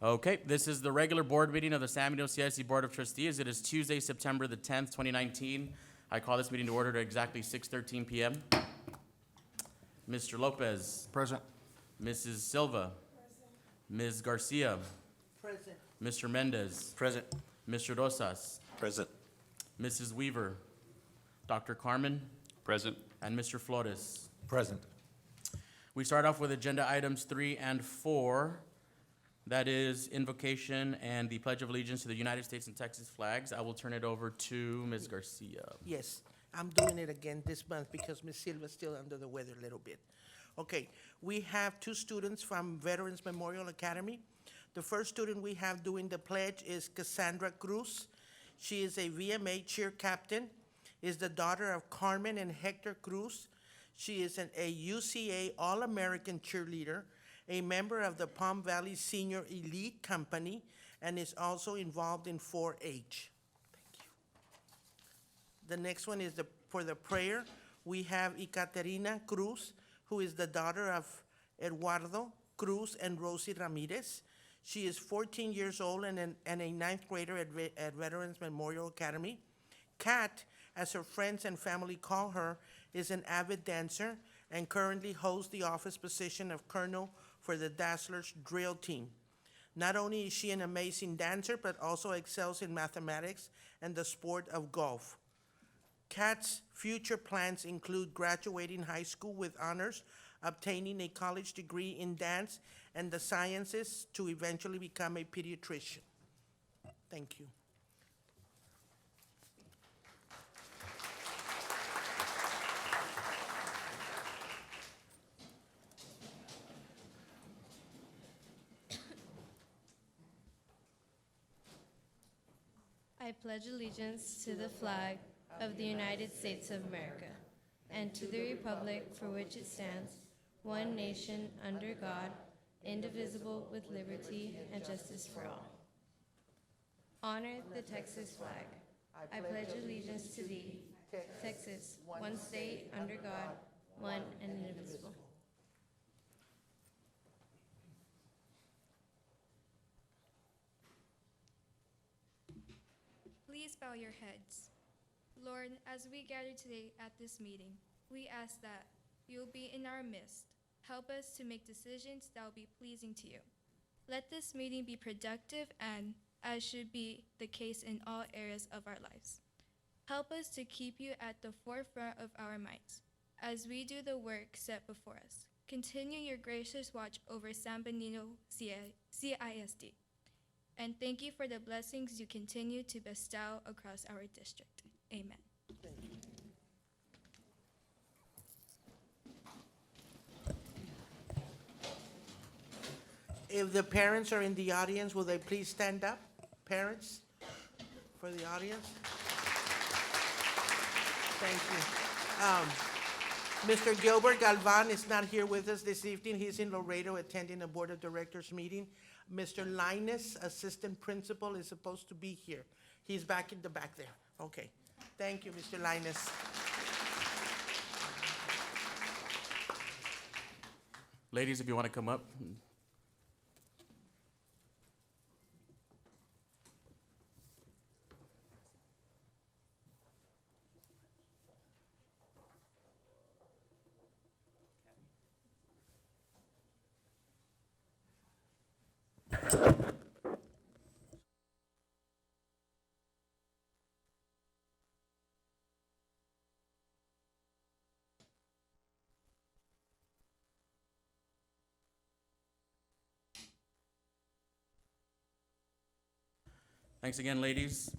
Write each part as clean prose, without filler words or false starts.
Okay, this is the regular board meeting of the San Benito CIC Board of Trustees. It is Tuesday, September the 10th, 2019. I call this meeting to order at exactly 6:13 p.m. Mr. Lopez. Present. Mrs. Silva. Ms. Garcia. Present. Mr. Mendez. Present. Mr. Rosas. Present. Mrs. Weaver. Dr. Carmen. Present. And Mr. Flores. Present. We start off with agenda items 3 and 4. That is invocation and the Pledge of Allegiance to the United States and Texas flags. I will turn it over to Ms. Garcia. Yes, I'm doing it again this month because Ms. Silva's still under the weather a little bit. Okay, we have two students from Veterans Memorial Academy. The first student we have doing the pledge is Cassandra Cruz. She is a VMA cheer captain, is the daughter of Carmen and Hector Cruz. She is a UCA All-American cheerleader, a member of the Palm Valley Senior Elite Company, and is also involved in 4-H. Thank you. The next one is for the prayer. We have Ekaterina Cruz, who is the daughter of Eduardo Cruz and Rosie Ramirez. She is 14 years old and a ninth grader at Veterans Memorial Academy. Kat, as her friends and family call her, is an avid dancer and currently holds the office position of colonel for the Dazzlers drill team. Not only is she an amazing dancer, but also excels in mathematics and the sport of golf. Kat's future plans include graduating high school with honors, obtaining a college degree in dance and the sciences to eventually become a pediatrician. Thank you. I pledge allegiance to the flag of the United States of America and to the republic for which it stands, one nation under God, indivisible with liberty and justice for all. Honor the Texas flag. I pledge allegiance to thee, Texas, one state under God, one and indivisible. Please bow your heads. Lord, as we gather today at this meeting, we ask that you will be in our midst. Help us to make decisions that will be pleasing to you. Let this meeting be productive and, as should be the case in all areas of our lives. Help us to keep you at the forefront of our minds as we do the work set before us. Continue your gracious watch over San Benito CISD. And thank you for the blessings you continue to bestow across our district. Amen. Thank you. If the parents are in the audience, will they please stand up? Parents, for the audience. Thank you. Mr. Gilbert Galvan is not here with us this evening. He's in Laredo attending a Board of Directors meeting. Mr. Linus, assistant principal, is supposed to be here. He's back in the back there. Okay. Thank you, Mr. Linus. Ladies, if you want to come up. Thanks again, ladies.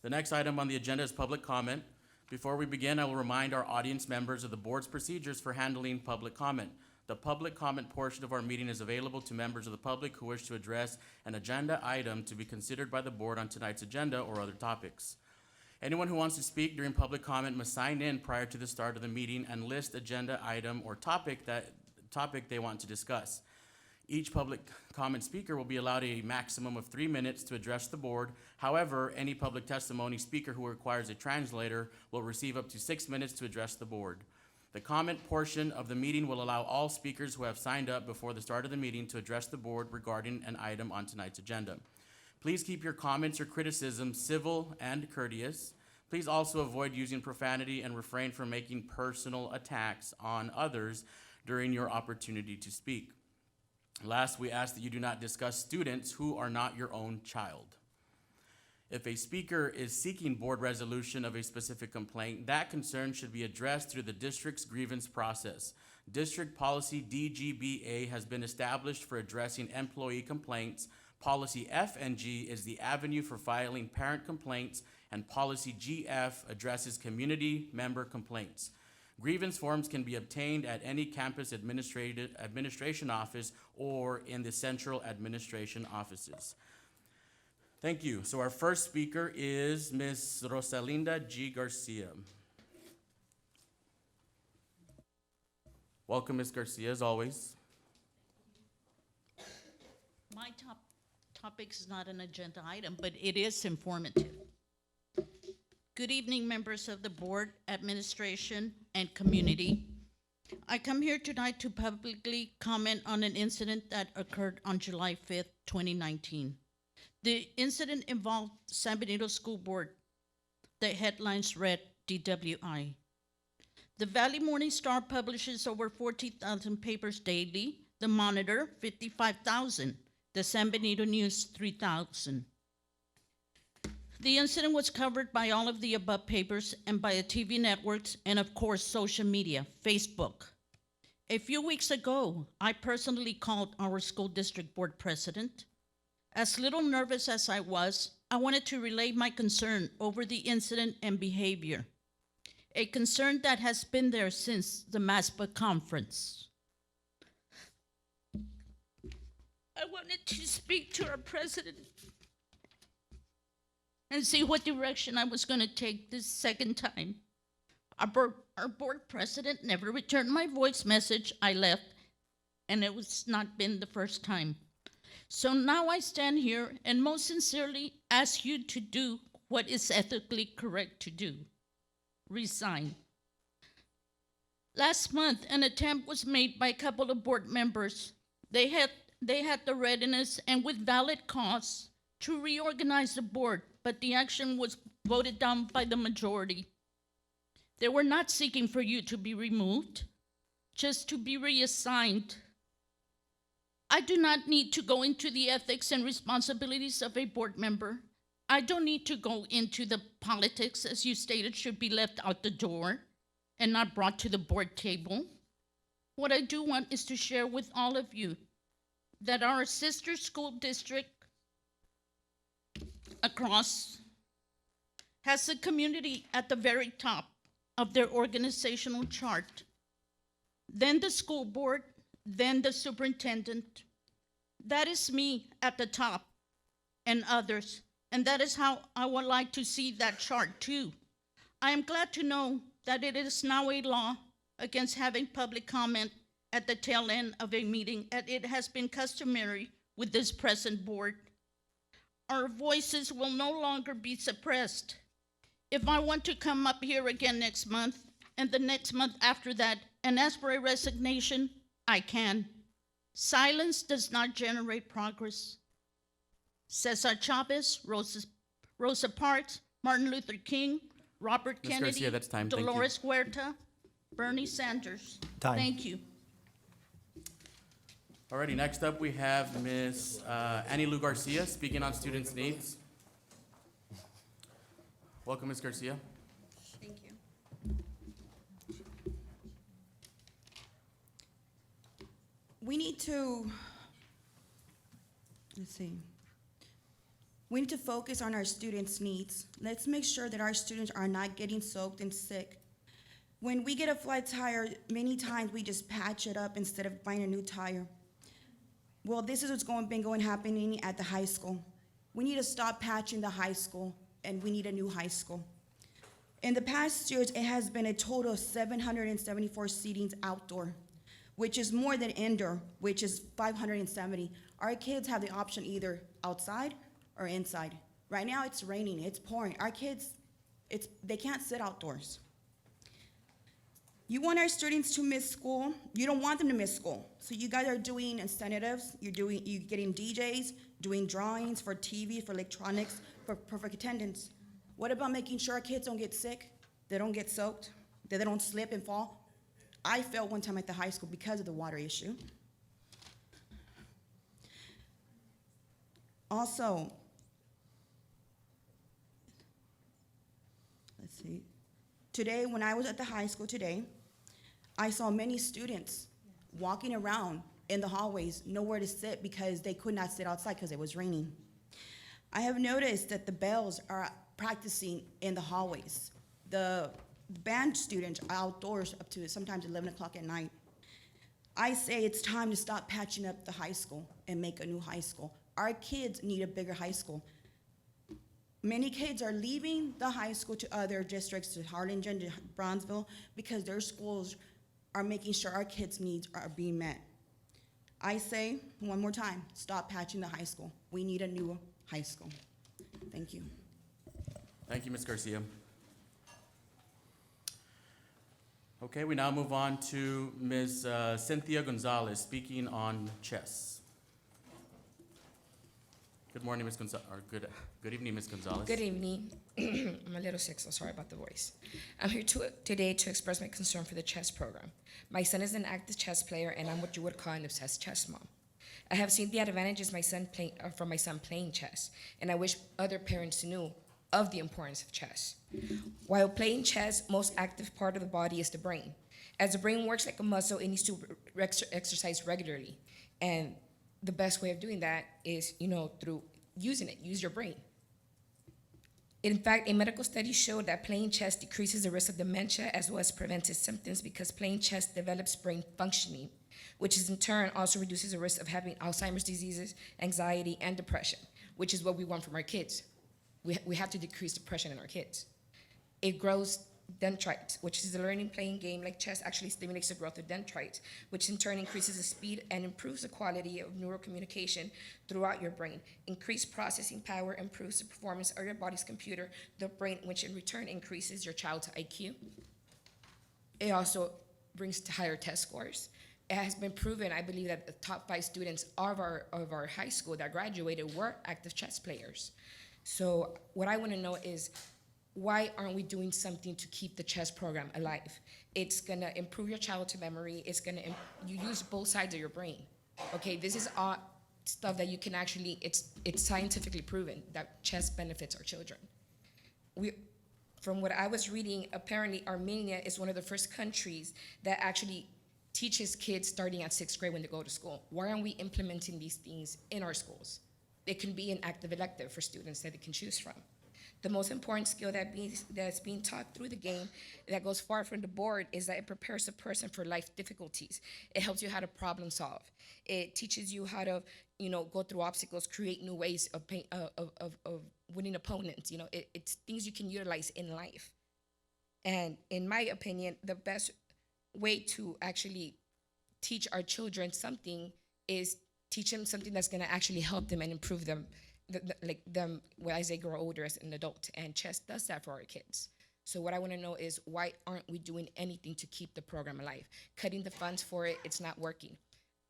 The next item on the agenda is public comment. Before we begin, I will remind our audience members of the board's procedures for handling public comment. The public comment portion of our meeting is available to members of the public who wish to address an agenda item to be considered by the board on tonight's agenda or other topics. Anyone who wants to speak during public comment must sign in prior to the start of the meeting and list agenda item or topic they want to discuss. Each public comment speaker will be allowed a maximum of 3 minutes to address the board. However, any public testimony speaker who requires a translator will receive up to 6 minutes to address the board. The comment portion of the meeting will allow all speakers who have signed up before the start of the meeting to address the board regarding an item on tonight's agenda. Please keep your comments or criticisms civil and courteous. Please also avoid using profanity and refrain from making personal attacks on others during your opportunity to speak. Last, we ask that you do not discuss students who are not your own child. If a speaker is seeking board resolution of a specific complaint, that concern should be addressed through the district's grievance process. District policy DGBA has been established for addressing employee complaints. Policy F&G is the avenue for filing parent complaints, and policy GF addresses community member complaints. Grievance forms can be obtained at any campus administration office or in the central administration offices. Thank you. So our first speaker is Ms. Rosalinda G. Garcia. Welcome, Ms. Garcia, as always. My topic is not an agenda item, but it is informative. Good evening, members of the board, administration, and community. I come here tonight to publicly comment on an incident that occurred on July 5th, 2019. The incident involved San Benito School Board. The headlines read DWI. The Valley Morning Star publishes over 40,000 papers daily. The Monitor, 55,000. The San Benito News, 3,000. The incident was covered by all of the above papers and by the TV networks and, of course, social media, Facebook. A few weeks ago, I personally called our school district board president. As little nervous as I was, I wanted to relay my concern over the incident and behavior, a concern that has been there since the MASPA conference. I wanted to speak to our president and see what direction I was going to take this second time. Our board president never returned my voice message I left, and it was not been the first time. So now I stand here and most sincerely ask you to do what is ethically correct to do. Resign. Last month, an attempt was made by a couple of board members. They had the readiness and with valid cause to reorganize the board, but the action was voted down by the majority. They were not seeking for you to be removed, just to be reassigned. I do not need to go into the ethics and responsibilities of a board member. I don't need to go into the politics, as you stated, should be left out the door and not brought to the board table. What I do want is to share with all of you that our sister school district across has the community at the very top of their organizational chart. Then the school board, then the superintendent. That is me at the top and others. And that is how I would like to see that chart too. I am glad to know that it is now a law against having public comment at the tail end of a meeting, and it has been customary with this present board. Our voices will no longer be suppressed. If I want to come up here again next month and the next month after that and ask for a resignation, I can. Silence does not generate progress. Cesar Chavez, Rosa Parks, Martin Luther King, Robert Ms. Kennedy, Garcia, that's time. Thank you. Dolores Huerta, Bernie Sanders. Time. Thank you. Alrighty, next up we have Ms. Annie Lou Garcia speaking on students' needs. Welcome, Ms. Garcia. Thank you. We need to, we need to focus on our students' needs. Let's make sure that our students are not getting soaked and sick. When we get a flat tire, many times we just patch it up instead of buying a new tire. Well, this is what's happening at the high school. We need to stop patching the high school, and we need a new high school. In the past years, it has been a total of 774 seatings outdoor, which is more than indoor, which is 570. Our kids have the option either outside or inside. Right now, it's raining, it's pouring. Our kids, they can't sit outdoors. You want our students to miss school. You don't want them to miss school. So you guys are doing incentives. You're getting DJs, doing drawings for TV, for electronics, for perfect attendance. What about making sure our kids don't get sick, they don't get soaked, that they don't slip and fall? I fell one time at the high school because of the water issue. Also, let's see. Today, when I was at the high school today, I saw many students walking around in the hallways, nowhere to sit because they could not sit outside because it was raining. I have noticed that the bells are practicing in the hallways. The band students are outdoors up to sometimes 11 o'clock at night. I say it's time to stop patching up the high school and make a new high school. Our kids need a bigger high school. Many kids are leaving the high school to other districts, to Harlingen, to Bronzeville, because their schools are making sure our kids' needs are being met. I say, one more time, stop patching the high school. We need a new high school. Thank you. Thank you, Ms. Garcia. Okay, we now move on to Ms. Cynthia Gonzalez, speaking on chess. Good morning, Ms. Gonzalez, or good evening, Ms. Gonzalez. Good evening. I'm a little sick, so sorry about the voice. I'm here today to express my concern for the chess program. My son is an active chess player, and I'm what you would call an obsessed chess mom. I have seen the advantages from my son playing chess, and I wish other parents knew of the importance of chess. While playing chess, most active part of the body is the brain. As the brain works like a muscle, it needs to exercise regularly, and the best way of doing that is, through using it. Use your brain. In fact, a medical study showed that playing chess decreases the risk of dementia as well as prevents its symptoms because playing chess develops brain functioning, which is in turn also reduces the risk of having Alzheimer's diseases, anxiety, and depression, which is what we want from our kids. We have to decrease depression in our kids. It grows dendrites, which is a learning playing game like chess actually stimulates the growth of dendrites, which in turn increases the speed and improves the quality of neural communication throughout your brain. Increased processing power improves the performance of your body's computer, the brain, which in return increases your child's IQ. It also brings to higher test scores. It has been proven, I believe, that the top 5 students of our high school that graduated were active chess players. So what I want to know is, why aren't we doing something to keep the chess program alive? It's gonna improve your childhood memory. It's gonna, you use both sides of your brain. Okay, this is all stuff that you can actually, it's scientifically proven that chess benefits our children. From what I was reading, apparently Armenia is one of the first countries that actually teaches kids starting at 6th grade when they go to school. Why aren't we implementing these things in our schools? It can be an active elective for students that they can choose from. The most important skill that's being taught through the game that goes far from the board is that it prepares a person for life difficulties. It helps you how to problem solve. It teaches you how to, go through obstacles, create new ways of winning opponents. It's things you can utilize in life. And in my opinion, the best way to actually teach our children something is teach them something that's going to actually help them and improve them. As they grow older as an adult, and chess does that for our kids. So what I want to know is, why aren't we doing anything to keep the program alive? Cutting the funds for it, it's not working.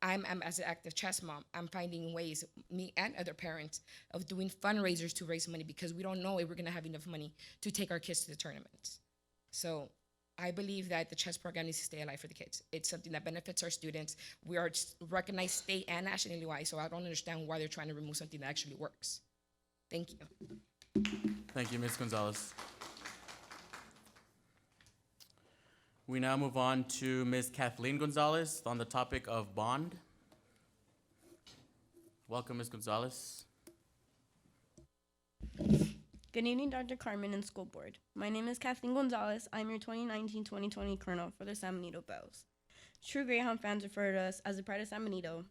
I'm as an active chess mom, I'm finding ways, me and other parents, of doing fundraisers to raise money because we don't know if we're going to have enough money to take our kids to the tournaments. So I believe that the chess program needs to stay alive for the kids. It's something that benefits our students. We are recognized state and nationally wide, so I don't understand why they're trying to remove something that actually works. Thank you. Thank you, Ms. Gonzalez. We now move on to Ms. Kathleen Gonzalez on the topic of bond. Welcome, Ms. Gonzalez. Good evening, Dr. Carmen and school board. My name is Kathleen Gonzalez. I'm your 2019-2020 Colonel for the San Benito Bells. True Greyhound fans refer to us as the pride of San Benito.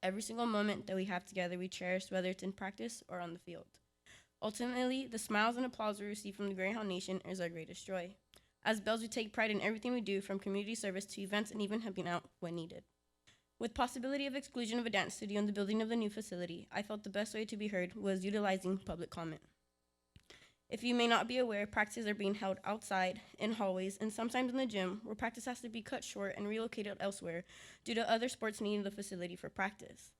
Every single moment that we have together we cherish, whether it's in practice or on the field. Ultimately, the smiles and applause we receive from the Greyhound Nation is our greatest joy. As Bells, we take pride in everything we do, from community service to events and even helping out when needed. With possibility of exclusion of a dance studio in the building of the new facility, I felt the best way to be heard was utilizing public comment. If you may not be aware, practices are being held outside, in hallways, and sometimes in the gym, where practice has to be cut short and relocated elsewhere due to other sports needing the facility for practice.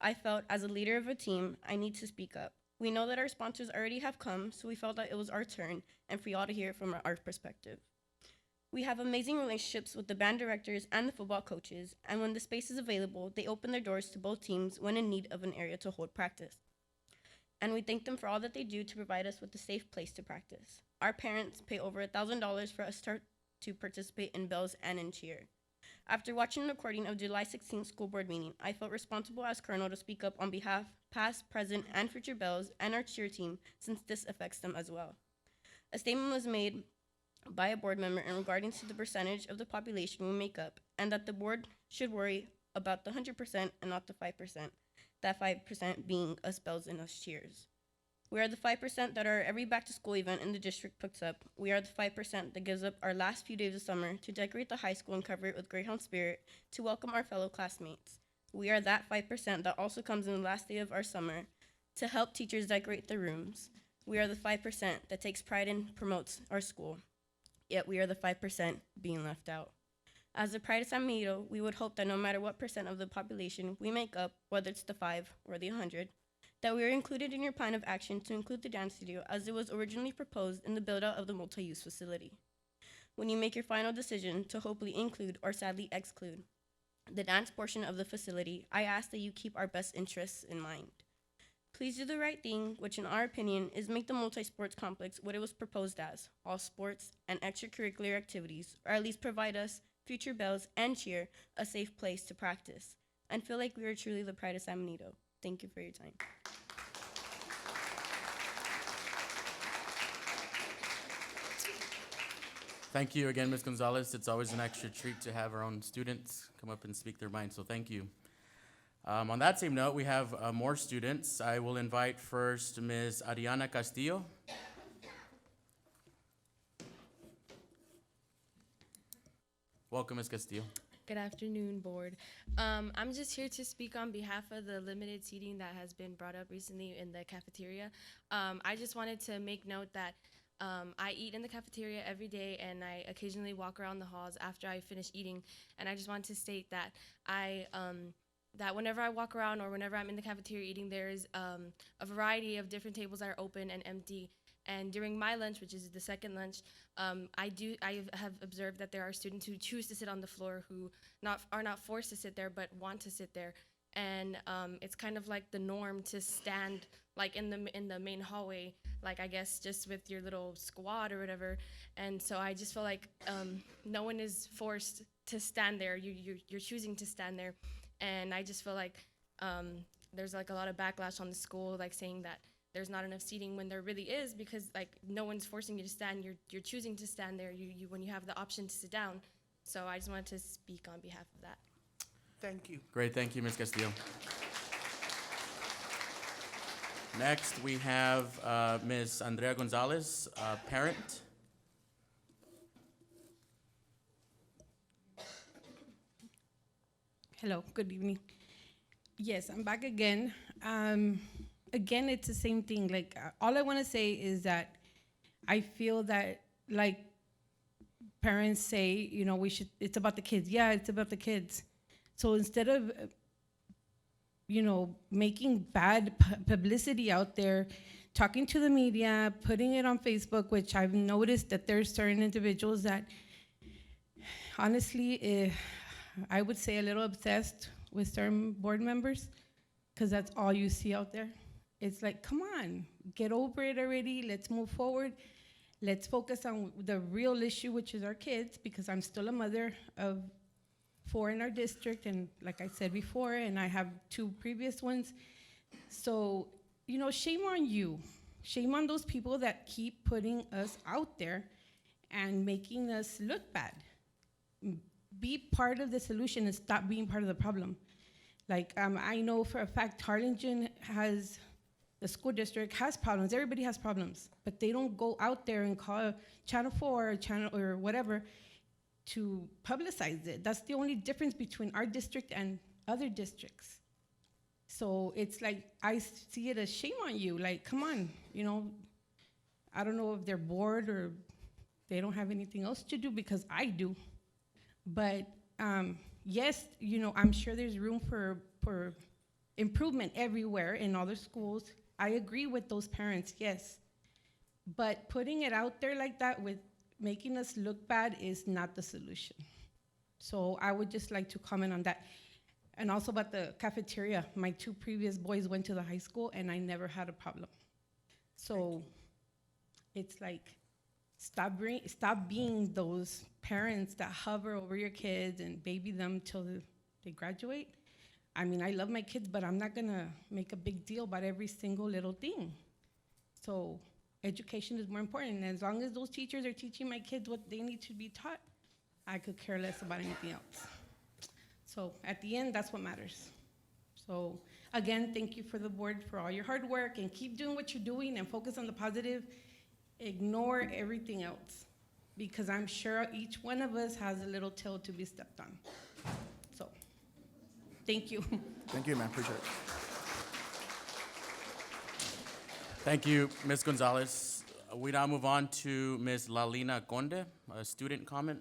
I felt, as a leader of a team, I need to speak up. We know that our sponsors already have come, so we felt that it was our turn and for y'all to hear it from our perspective. We have amazing relationships with the band directors and the football coaches, and when the space is available, they open their doors to both teams when in need of an area to hold practice. And we thank them for all that they do to provide us with a safe place to practice. Our parents pay over $1,000 for us to participate in bells and in cheer. After watching the recording of July 16th school board meeting, I felt responsible as Colonel to speak up on behalf past, present, and future bells and our cheer team, since this affects them as well. A statement was made by a board member in regarding to the percentage of the population we make up, and that the board should worry about the 100% and not the 5%, that 5% being us bells and us cheers. We are the 5% that our every back to school event in the district puts up. We are the 5% that gives up our last few days of summer to decorate the high school and cover it with Greyhound spirit to welcome our fellow classmates. We are that 5% that also comes in the last day of our summer to help teachers decorate their rooms. We are the 5% that takes pride and promotes our school. Yet we are the 5% being left out. As the Pride of San Benito, we would hope that no matter what percent of the population we make up, whether it's the 5 or the 100, that we are included in your plan of action to include the dance studio as it was originally proposed in the build-out of the multi-use facility. When you make your final decision to hopefully include or sadly exclude the dance portion of the facility, I ask that you keep our best interests in mind. Please do the right thing, which in our opinion is make the multi-sports complex what it was proposed as, all sports and extracurricular activities, or at least provide us, future bells and cheer, a safe place to practice, and feel like we are truly the Pride of San Benito. Thank you for your time. Thank you again, Ms. Gonzalez. It's always an extra treat to have our own students come up and speak their mind, so thank you. On that same note, we have more students. I will invite first Ms. Ariana Castillo. Welcome, Ms. Castillo. Good afternoon, board. I'm just here to speak on behalf of the limited seating that has been brought up recently in the cafeteria. I just wanted to make note that I eat in the cafeteria every day, and I occasionally walk around the halls after I finish eating. And I just want to state that that whenever I walk around or whenever I'm in the cafeteria eating, there is a variety of different tables that are open and empty. And during my lunch, which is the second lunch, I have observed that there are students who choose to sit on the floor who are not forced to sit there but want to sit there. And it's kind of like the norm to stand like in the main hallway, like I guess just with your little squad or whatever. And so I just feel like no one is forced to stand there. You're choosing to stand there. And I just feel like there's like a lot of backlash on the school, like saying that there's not enough seating when there really is, because like no one's forcing you to stand. You're choosing to stand there when you have the option to sit down. So I just wanted to speak on behalf of that. Thank you. Great, thank you, Ms. Castillo. Next, we have Ms. Andrea Gonzalez, parent. Hello, good evening. Yes, I'm back again. Again, it's the same thing. Like, all I want to say is that I feel that, like, parents say, you know, it's about the kids. Yeah, it's about the kids. So instead of, you know, making bad publicity out there, talking to the media, putting it on Facebook, which I've noticed that there's certain individuals that, honestly, I would say a little obsessed with certain board members, because that's all you see out there. It's like, come on, get over it already. Let's move forward. Let's focus on the real issue, which is our kids, because I'm still a mother of 4 in our district, and like I said before, and I have 2 previous ones. So, you know, shame on you. Shame on those people that keep putting us out there and making us look bad. Be part of the solution and stop being part of the problem. Like, I know for a fact Harlingen has, the school district has problems. Everybody has problems, but they don't go out there and call Channel 4 or Channel or whatever to publicize it. That's the only difference between our district and other districts. So it's like, I see it as shame on you. Like, come on, you know, I don't know if they're bored or they don't have anything else to do, because I do. But yes, you know, I'm sure there's room for improvement everywhere in other schools. I agree with those parents, yes. But putting it out there like that with making us look bad is not the solution. So I would just like to comment on that. And also about the cafeteria. My 2 previous boys went to the high school and I never had a problem. So it's like, stop being those parents that hover over your kids and baby them till they graduate. I mean, I love my kids, but I'm not gonna make a big deal about every single little thing. So education is more important. And as long as those teachers are teaching my kids what they need to be taught, I could care less about anything else. So at the end, that's what matters. So again, thank you for the board for all your hard work, and keep doing what you're doing and focus on the positive. Ignore everything else, because I'm sure each one of us has a little toe to be stepped on. So, thank you. Thank you, ma'am. Appreciate it. Thank you, Ms. Gonzalez. We now move on to Ms. Lalina Conde, a student comment.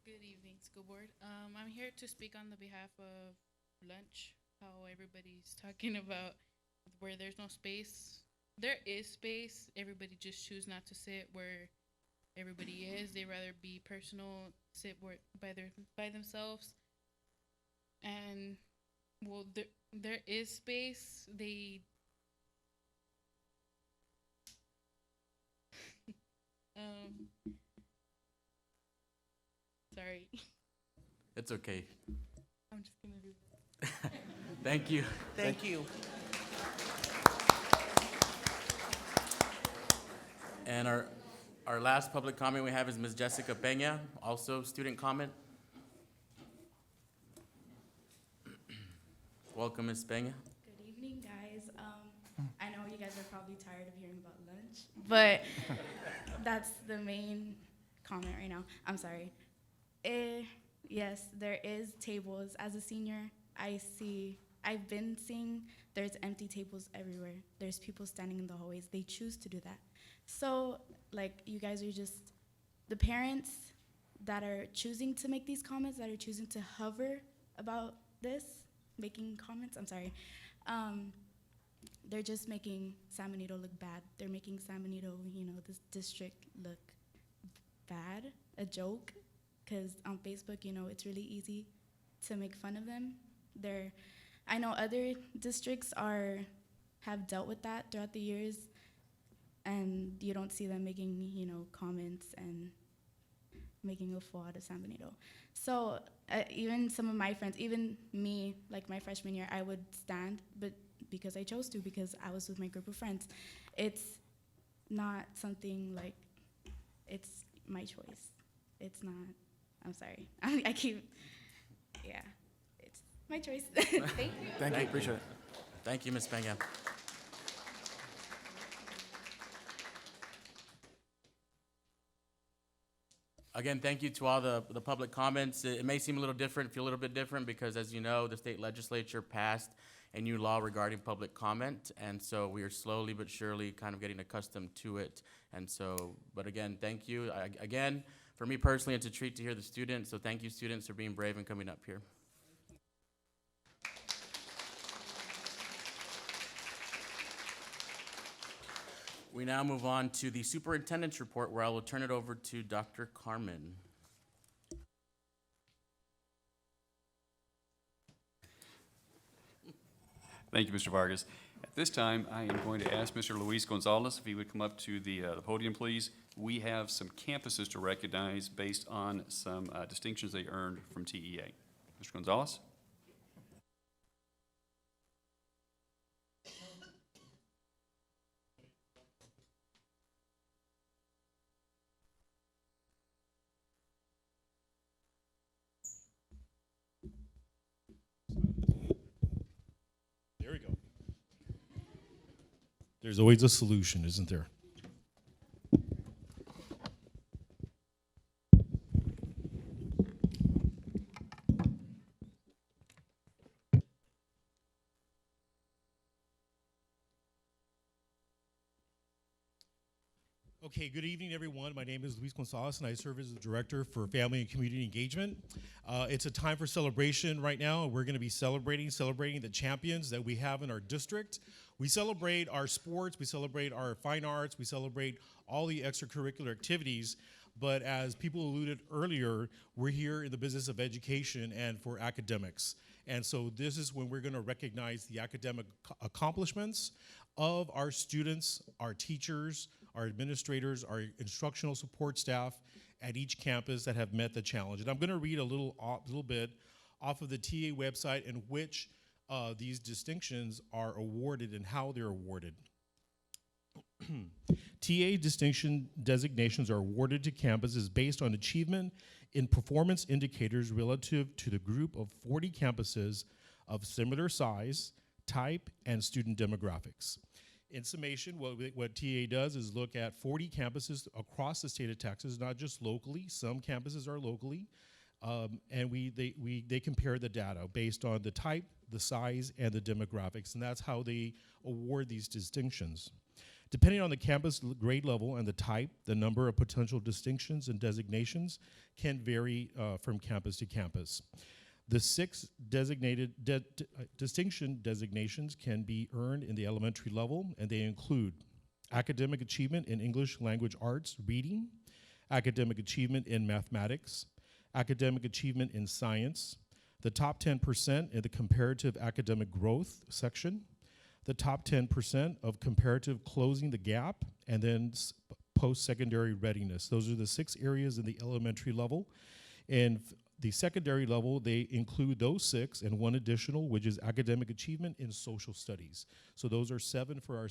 Good evening, school board. I'm here to speak on the behalf of lunch, how everybody's talking about where there's no space. There is space, everybody just choose not to sit where everybody is. They rather be personal, sit by themselves. And well, there is space. They sorry. It's okay. I'm just gonna do that. Thank you. Thank you. And our last public comment we have is Ms. Jessica Peña, also student comment. Welcome, Ms. Peña. Good evening, guys. I know you guys are probably tired of hearing about lunch, but that's the main comment right now. I'm sorry. Yes, there is tables. As a senior, I've been seeing there's empty tables everywhere. There's people standing in the hallways. They choose to do that. So, like, you guys are just the parents that are choosing to make these comments, that are choosing to hover about this, making comments, I'm sorry. They're just making San Benito look bad. They're making San Benito, you know, this district look bad, a joke, because on Facebook, you know, it's really easy to make fun of them. I know other districts have dealt with that throughout the years, and you don't see them making, you know, comments and making a fool out of San Benito. So even some of my friends, even me, like my freshman year, I would stand, but because I chose to, because I was with my group of friends. It's not something like, it's my choice. It's not, I'm sorry. I keep, yeah, it's my choice. Thank you. Thank you. Appreciate it. Thank you, Ms. Peña. Again, thank you to all the public comments. It may seem a little different, feel a little bit different, because as you know, the state legislature passed a new law regarding public comment, and so we are slowly but surely kind of getting accustomed to it. And so, but again, thank you. Again, for me personally, it's a treat to hear the students, so thank you, students, for being brave and coming up here. We now move on to the superintendent's report, where I will turn it over to Dr. Carmen. Thank you, Mr. Vargas. At this time, I am going to ask Mr. Luis Gonzalez if he would come up to the podium, please. We have some campuses to recognize based on some distinctions they earned from TEA. Mr. Gonzalez? There we go. There's always a solution, isn't there? Okay, good evening, everyone. My name is Luis Gonzalez, and I serve as the Director for Family and Community Engagement. It's a time for celebration right now, and we're going to be celebrating the champions that we have in our district. We celebrate our sports, we celebrate our fine arts, we celebrate all the extracurricular activities, but as people alluded earlier, we're here in the business of education and for academics. And so this is when we're going to recognize the academic accomplishments of our students, our teachers, our administrators, our instructional support staff at each campus that have met the challenge. And I'm going to read a little bit off of the TA website in which these distinctions are awarded and how they're awarded. TA distinction designations are awarded to campuses based on achievement in performance indicators relative to the group of 40 campuses of similar size, type, and student demographics. In summation, what TA does is look at 40 campuses across the state of Texas, not just locally. Some campuses are locally, and they compare the data based on the type, the size, and the demographics, and that's how they award these distinctions. Depending on the campus grade level and the type, the number of potential distinctions and designations can vary from campus to campus. The 6 designated distinction designations can be earned in the elementary level, and they include academic achievement in English language arts reading, academic achievement in mathematics, academic achievement in science, the top 10% in the comparative academic growth section, the top 10% of comparative closing the gap, and then post-secondary readiness. Those are the 6 areas in the elementary level. And the secondary level, they include those 6 and 1 additional, which is academic achievement in social studies. So those are 7 for our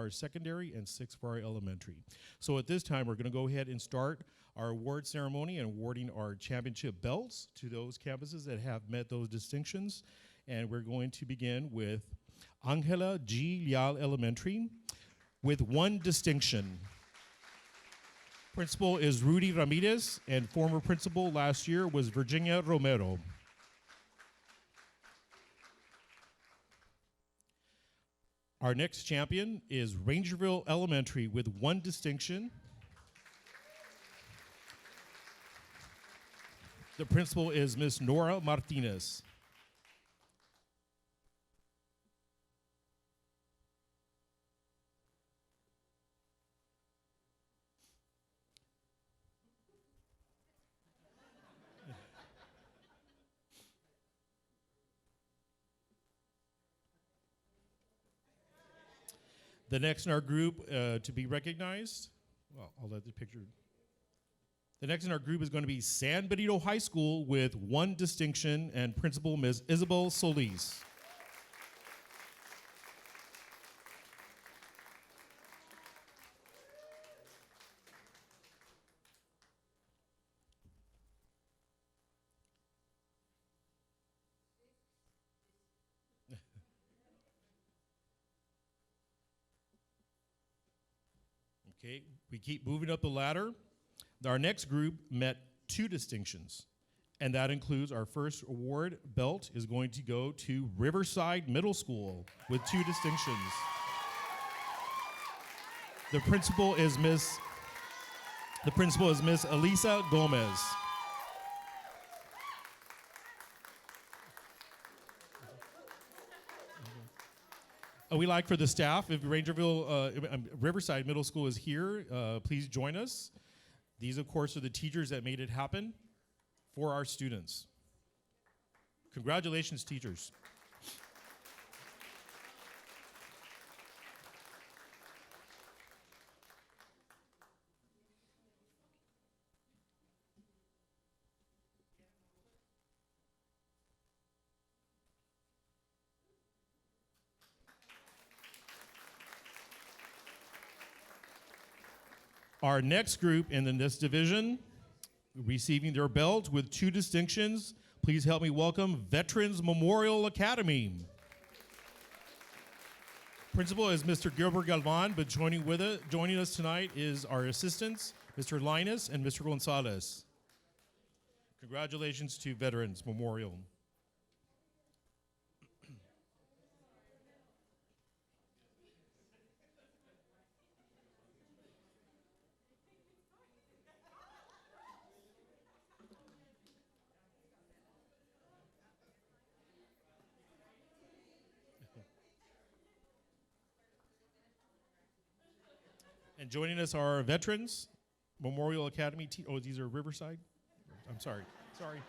secondary and 6 for our elementary. So at this time, we're going to go ahead and start our award ceremony and awarding our championship belts to those campuses that have met those distinctions. And we're going to begin with Angela G. Leal Elementary with 1 distinction. Principal is Rudy Ramirez, and former principal last year was Virginia Romero. Our next champion is Rangerville Elementary with 1 distinction. The principal is Miss Nora Martinez. The next in our group to be recognized, well, I'll let the picture. The next in our group is going to be San Benito High School with 1 distinction, and principal Ms. Isabel Solis. Okay, we keep moving up the ladder. Our next group met 2 distinctions, and that includes our first award belt is going to go to Riverside Middle School with 2 distinctions. The principal is Miss Elisa Gomez. We like for the staff, if Riverside Middle School is here, please join us. These, of course, are the teachers that made it happen for our students. Congratulations, teachers. Our next group in this division, receiving their belt with 2 distinctions, please help me welcome Veterans Memorial Academy. Principal is Mr. Gilbert Galvan, but joining us tonight is our assistants, Mr. Linus and Mr. Gonzalez. Congratulations to Veterans Memorial. And joining us are Veterans Memorial Academy. Oh, these are Riverside? I'm sorry. Sorry.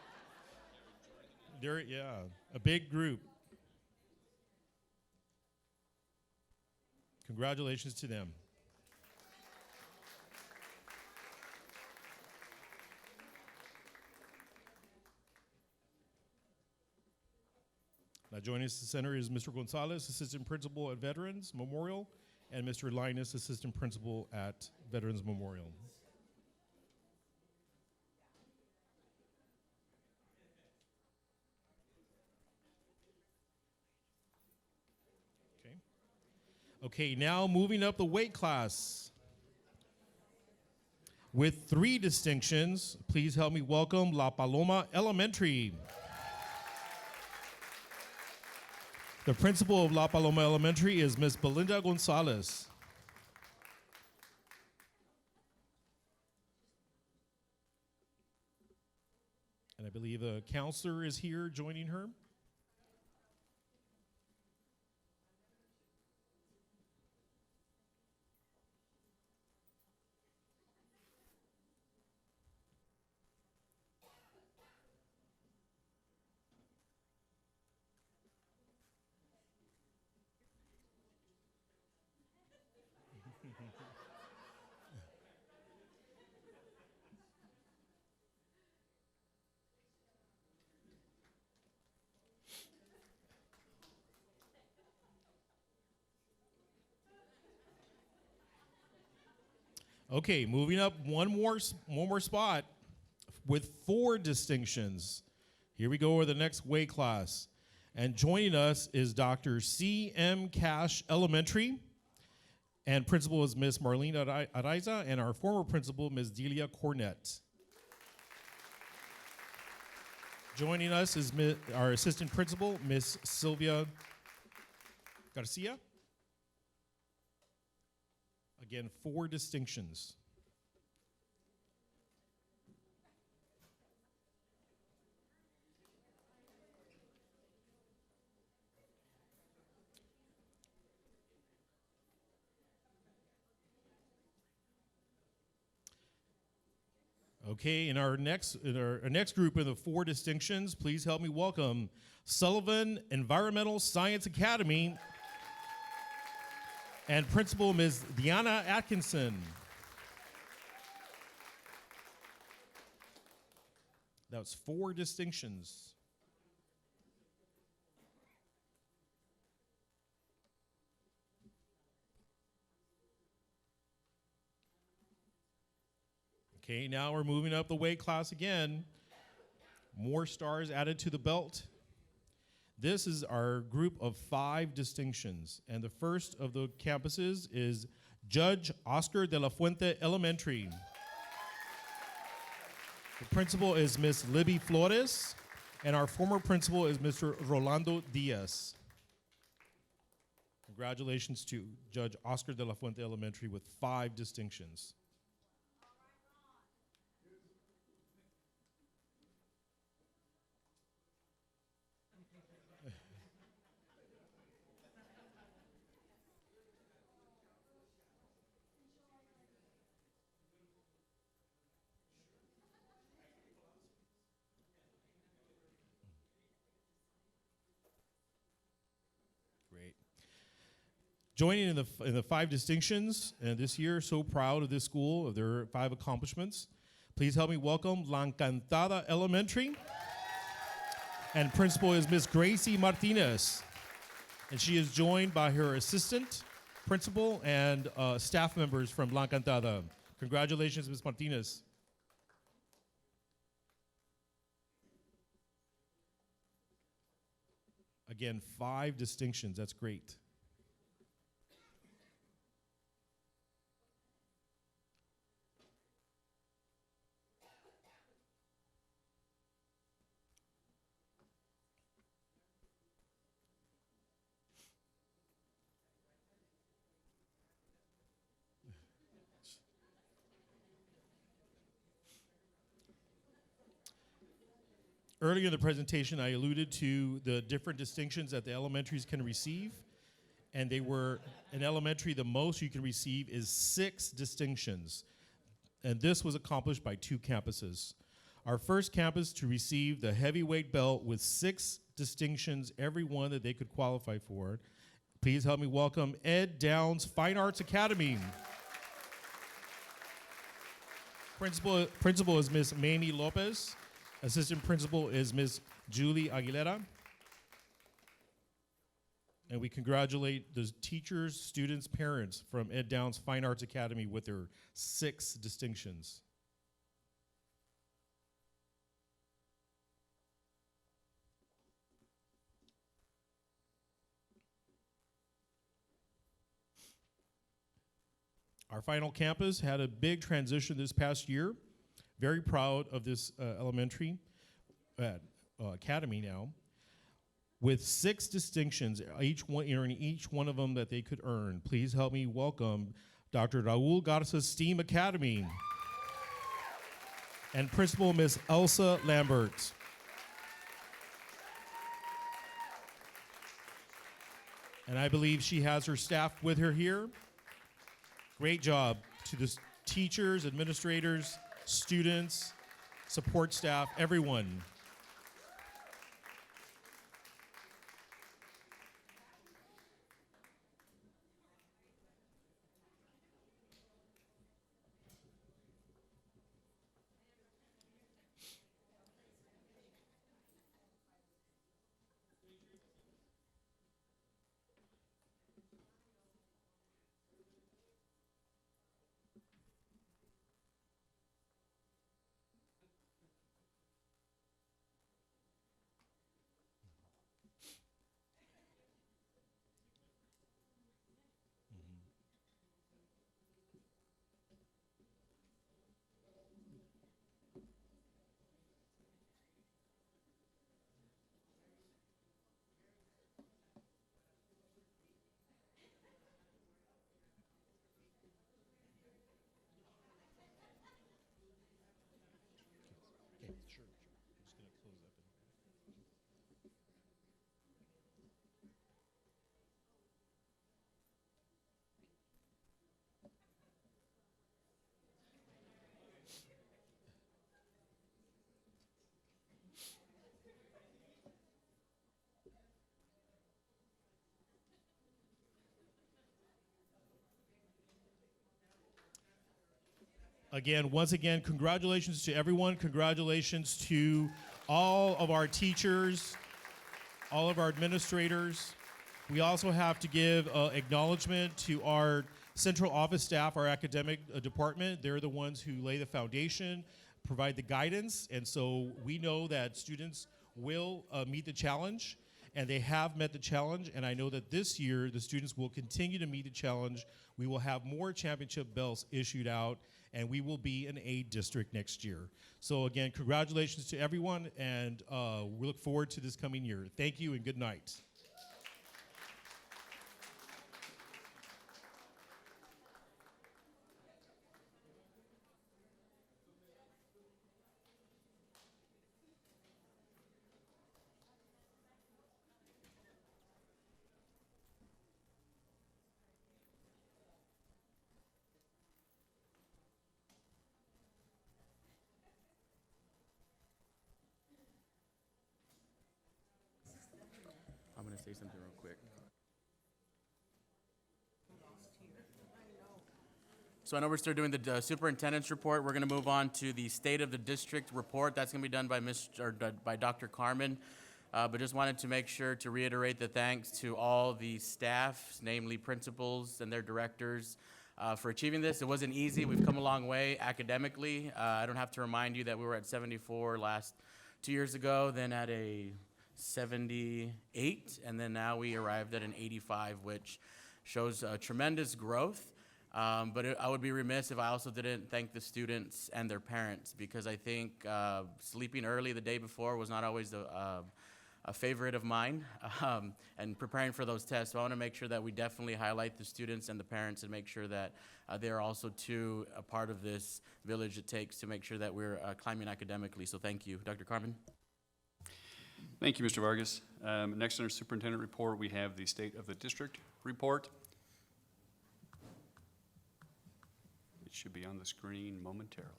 They're, yeah, a big group. Congratulations to them. Now joining us at the center is Mr. Gonzalez, Assistant Principal at Veterans Memorial, and Mr. Linus, Assistant Principal at Veterans Memorial. Okay. Okay, now moving up the weight class. With 3 distinctions, please help me welcome La Paloma Elementary. The principal of La Paloma Elementary is Ms. Belinda Gonzalez. And I believe a counselor is here joining her. Okay, moving up one more spot with 4 distinctions. Here we go with the next weight class. And joining us is Dr. C.M. Cash Elementary, and principal is Ms. Marlene Araiza, and our former principal, Ms. Delia Cornett. Joining us is our assistant principal, Ms. Sylvia Garcia. Again, 4 distinctions. Okay, in our next group in the 4 distinctions, please help me welcome Sullivan Environmental Science Academy and Principal Ms. Deanna Atkinson. That was 4 distinctions. Okay, now we're moving up the weight class again. More stars added to the belt. This is our group of 5 distinctions, and the first of the campuses is Judge Oscar de la Fuente Elementary. The principal is Miss Libby Flores, and our former principal is Mr. Rolando Diaz. Congratulations to Judge Oscar de la Fuente Elementary with 5 distinctions. Great. Joining in the 5 distinctions, and this year, so proud of this school, of their 5 accomplishments. Please help me welcome La Encantada Elementary. And principal is Miss Gracie Martinez. And she is joined by her assistant, principal, and staff members from La Encantada. Congratulations, Ms. Martinez. Again, 5 distinctions, that's great. Earlier in the presentation, I alluded to the different distinctions that the elementaries can receive. and they were, in elementary, the most you can receive is 6 distinctions. And this was accomplished by 2 campuses. Our first campus to receive the heavyweight belt with 6 distinctions, every one that they could qualify for. Please help me welcome Ed Downs Fine Arts Academy. Principal is Miss Mamie Lopez. Assistant principal is Miss Julie Aguilera. And we congratulate the teachers, students, parents from Ed Downs Fine Arts Academy with their 6 distinctions. Our final campus had a big transition this past year. Very proud of this elementary academy now, with 6 distinctions, each one of them that they could earn. Please help me welcome Dr. Raul Garza's STEAM Academy and Principal Miss Elsa Lambert. And I believe she has her staff with her here. Great job to the teachers, administrators, students, support staff, everyone. Again, once again, congratulations to everyone. Congratulations to all of our teachers, all of our administrators. We also have to give acknowledgement to our central office staff, our academic department. They're the ones who lay the foundation, provide the guidance, and so we know that students will meet the challenge, and they have met the challenge, and I know that this year the students will continue to meet the challenge. We will have more championship belts issued out, and we will be an A district next year. So again, congratulations to everyone, and we look forward to this coming year. Thank you and good night. I'm going to say something real quick. So I know we're still doing the superintendent's report. We're going to move on to the state of the district report. That's going to be done by Dr. Carmen. But just wanted to make sure to reiterate the thanks to all the staff, namely principals and their directors, for achieving this. It wasn't easy. We've come a long way academically. I don't have to remind you that we were at 74 last 2 years ago, then at a 78, and then now we arrived at an 85, which shows tremendous growth. But I would be remiss if I also didn't thank the students and their parents, because I think sleeping early the day before was not always a favorite of mine, and preparing for those tests. So I want to make sure that we definitely highlight the students and the parents and make sure that they're also too a part of this village it takes to make sure that we're climbing academically. So thank you. Dr. Carmen? Thank you, Mr. Vargas. Next under superintendent report, we have the state of the district report. It should be on the screen momentarily.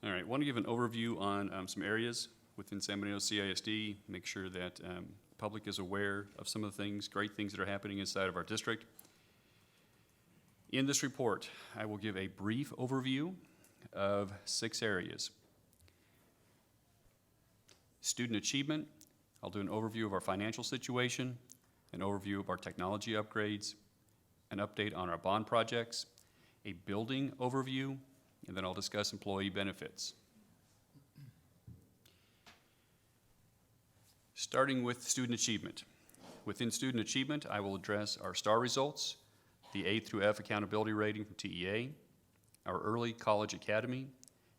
All right, want to give an overview on some areas within San Benito CISD, make sure that the public is aware of some of the things, great things that are happening inside of our district. In this report, I will give a brief overview of 6 areas. Student achievement, I'll do an overview of our financial situation, an overview of our technology upgrades, an update on our bond projects, a building overview, and then I'll discuss employee benefits. Starting with student achievement. Within student achievement, I will address our STAR results, the A through F accountability rating from TEA, our early college academy,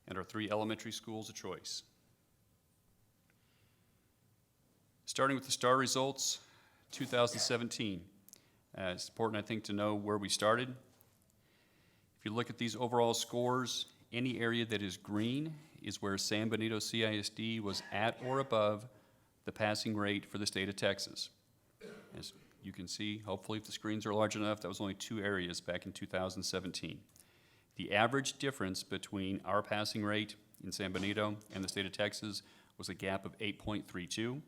and our 3 elementary schools of choice. Starting with the STAR results, 2017. It's important, I think, to know where we started. If you look at these overall scores, any area that is green is where San Benito CISD was at or above the passing rate for the state of Texas. As you can see, hopefully if the screens are large enough, that was only 2 areas back in 2017. The average difference between our passing rate in San Benito and the state of Texas was a gap of 8.32,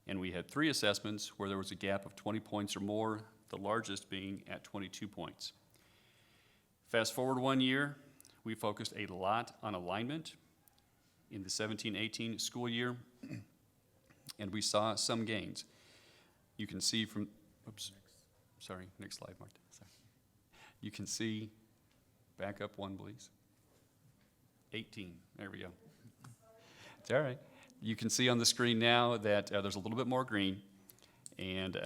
and we had 3 assessments where there was a gap of 20 points or more, the largest being at 22 points. Fast forward 1 year, we focused a lot on alignment in the 17-18 school year, and we saw some gains. You can see from, oops, sorry, next slide, Marta. Sorry. You can see, back up 1, please. 18, there we go. It's all right. You can see on the screen now that there's a little bit more green, and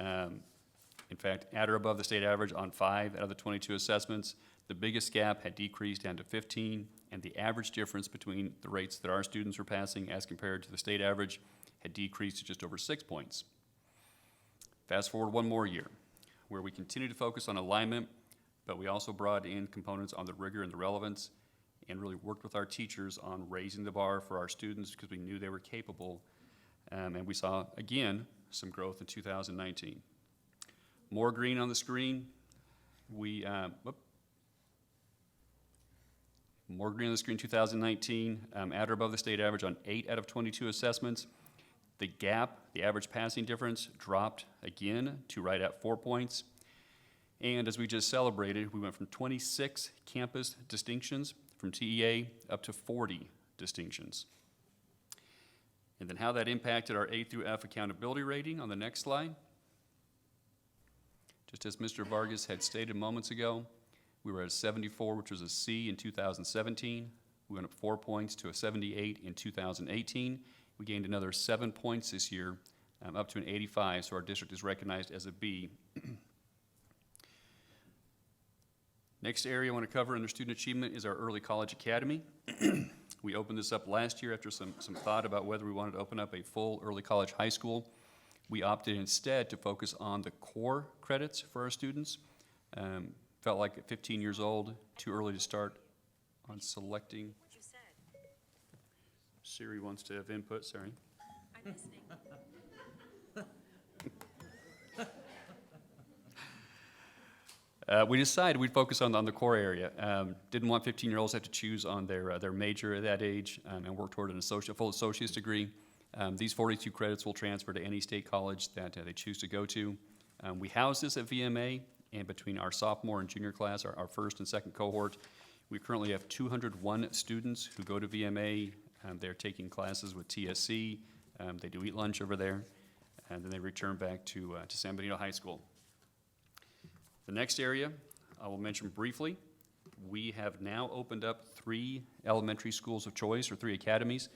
in fact, at or above the state average on 5 out of the 22 assessments. The biggest gap had decreased down to 15, and the average difference between the rates that our students were passing as compared to the state average had decreased to just over 6 points. Fast forward 1 more year, where we continue to focus on alignment, but we also brought in components on the rigor and the relevance, and really worked with our teachers on raising the bar for our students because we knew they were capable, and we saw, again, some growth in 2019. More green on the screen. More green on the screen 2019, at or above the state average on 8 out of 22 assessments. The gap, the average passing difference, dropped again to right at 4 points. And as we just celebrated, we went from 26 campus distinctions from TEA up to 40 distinctions. And then how that impacted our A through F accountability rating on the next slide. Just as Mr. Vargas had stated moments ago, we were at a 74, which was a C in 2017. We went up 4 points to a 78 in 2018. We gained another 7 points this year, up to an 85, so our district is recognized as a B. Next area I want to cover under student achievement is our early college academy. We opened this up last year after some thought about whether we wanted to open up a full early college high school. We opted instead to focus on the core credits for our students. Felt like at 15 years old, too early to start on selecting. What you said. Siri wants to have input, sorry. I'm listening. We decided we'd focus on the core area. Didn't want 15-year-olds to have to choose on their major at that age and work toward a full associate's degree. These 42 credits will transfer to any state college that they choose to go to. We house this at VMA, and between our sophomore and junior class, our first and second cohort, we currently have 201 students who go to VMA. They're taking classes with TSC. They do eat lunch over there, and then they return back to San Benito High School. The next area I will mention briefly, we have now opened up 3 elementary schools of choice, or 3 academies.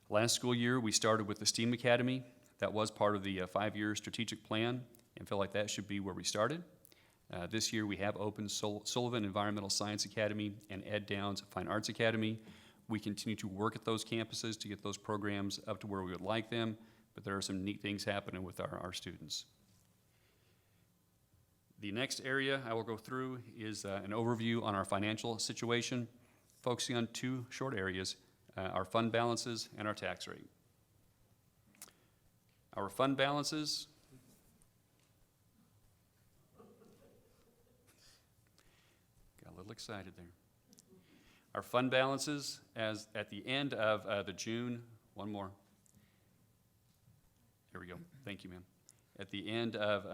Last school year, we started with the STEAM Academy. That was part of the 5-year strategic plan, and felt like that should be where we started. This year, we have opened Sullivan Environmental Science Academy and Ed Downs Fine Arts Academy. We continue to work at those campuses to get those programs up to where we would like them, but there are some neat things happening with our students. The next area I will go through is an overview on our financial situation, focusing on two short areas, our fund balances and our tax rate. Our fund balances got a little excited there. Our fund balances as at the end of the June, one more. There we go. Thank you, ma'am. At the end of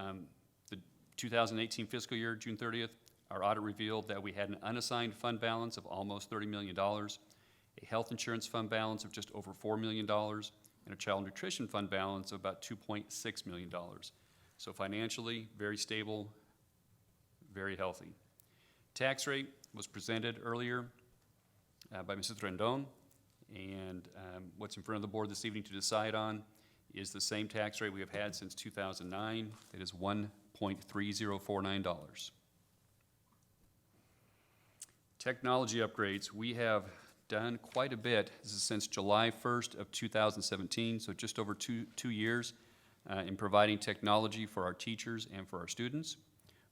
the 2018 fiscal year, June 30th, our audit revealed that we had an unassigned fund balance of almost $30 million, a health insurance fund balance of just over $4 million, and a child nutrition fund balance of about $2.6 million. So financially, very stable, very healthy. Tax rate was presented earlier by Mrs. Rendon, and what's in front of the board this evening to decide on is the same tax rate we have had since 2009. It is $1.3049. Technology upgrades, we have done quite a bit. This is since July 1st of 2017, so just over two years in providing technology for our teachers and for our students.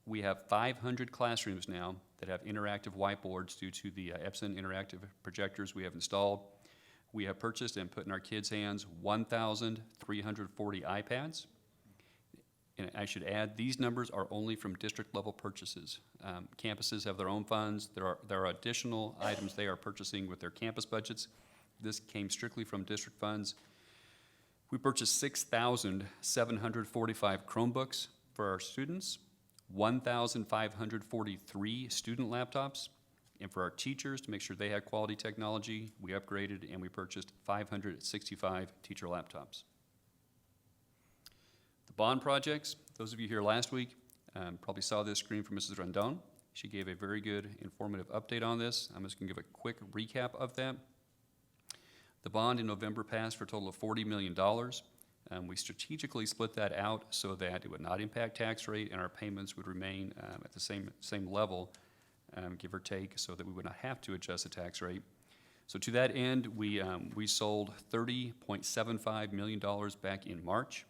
We have 500 classrooms now that have interactive whiteboards due to the Epson interactive projectors we have installed. We have purchased and put in our kids' hands 1,340 iPads. And I should add, these numbers are only from district-level purchases. Campuses have their own funds. There are additional items they are purchasing with their campus budgets. This came strictly from district funds. We purchased 6,745 Chromebooks for our students, 1,543 student laptops, and for our teachers, to make sure they had quality technology, we upgraded and we purchased 565 teacher laptops. The bond projects, those of you here last week probably saw this screen from Mrs. Rendon. She gave a very good, informative update on this. I'm just gonna give a quick recap of that. The bond in November passed for a total of $40 million. We strategically split that out so that it would not impact tax rate and our payments would remain at the same level, give or take, so that we would not have to adjust the tax rate. So to that end, we sold $30.75 million back in March.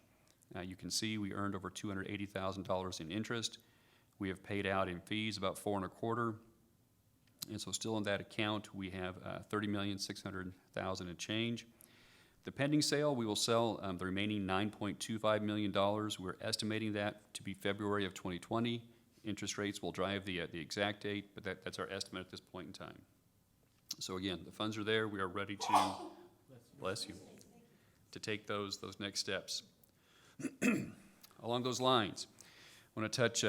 You can see we earned over $280,000 in interest. We have paid out in fees about $4.25, and so still in that account we have $30,600,000 and change. The pending sale, we will sell the remaining $9.25 million. We're estimating that to be February of 2020. Interest rates will drive the exact date, but that's our estimate at this point in time. So again, the funds are there. We are ready to, bless you, to take those next steps. Along those lines, I want to touch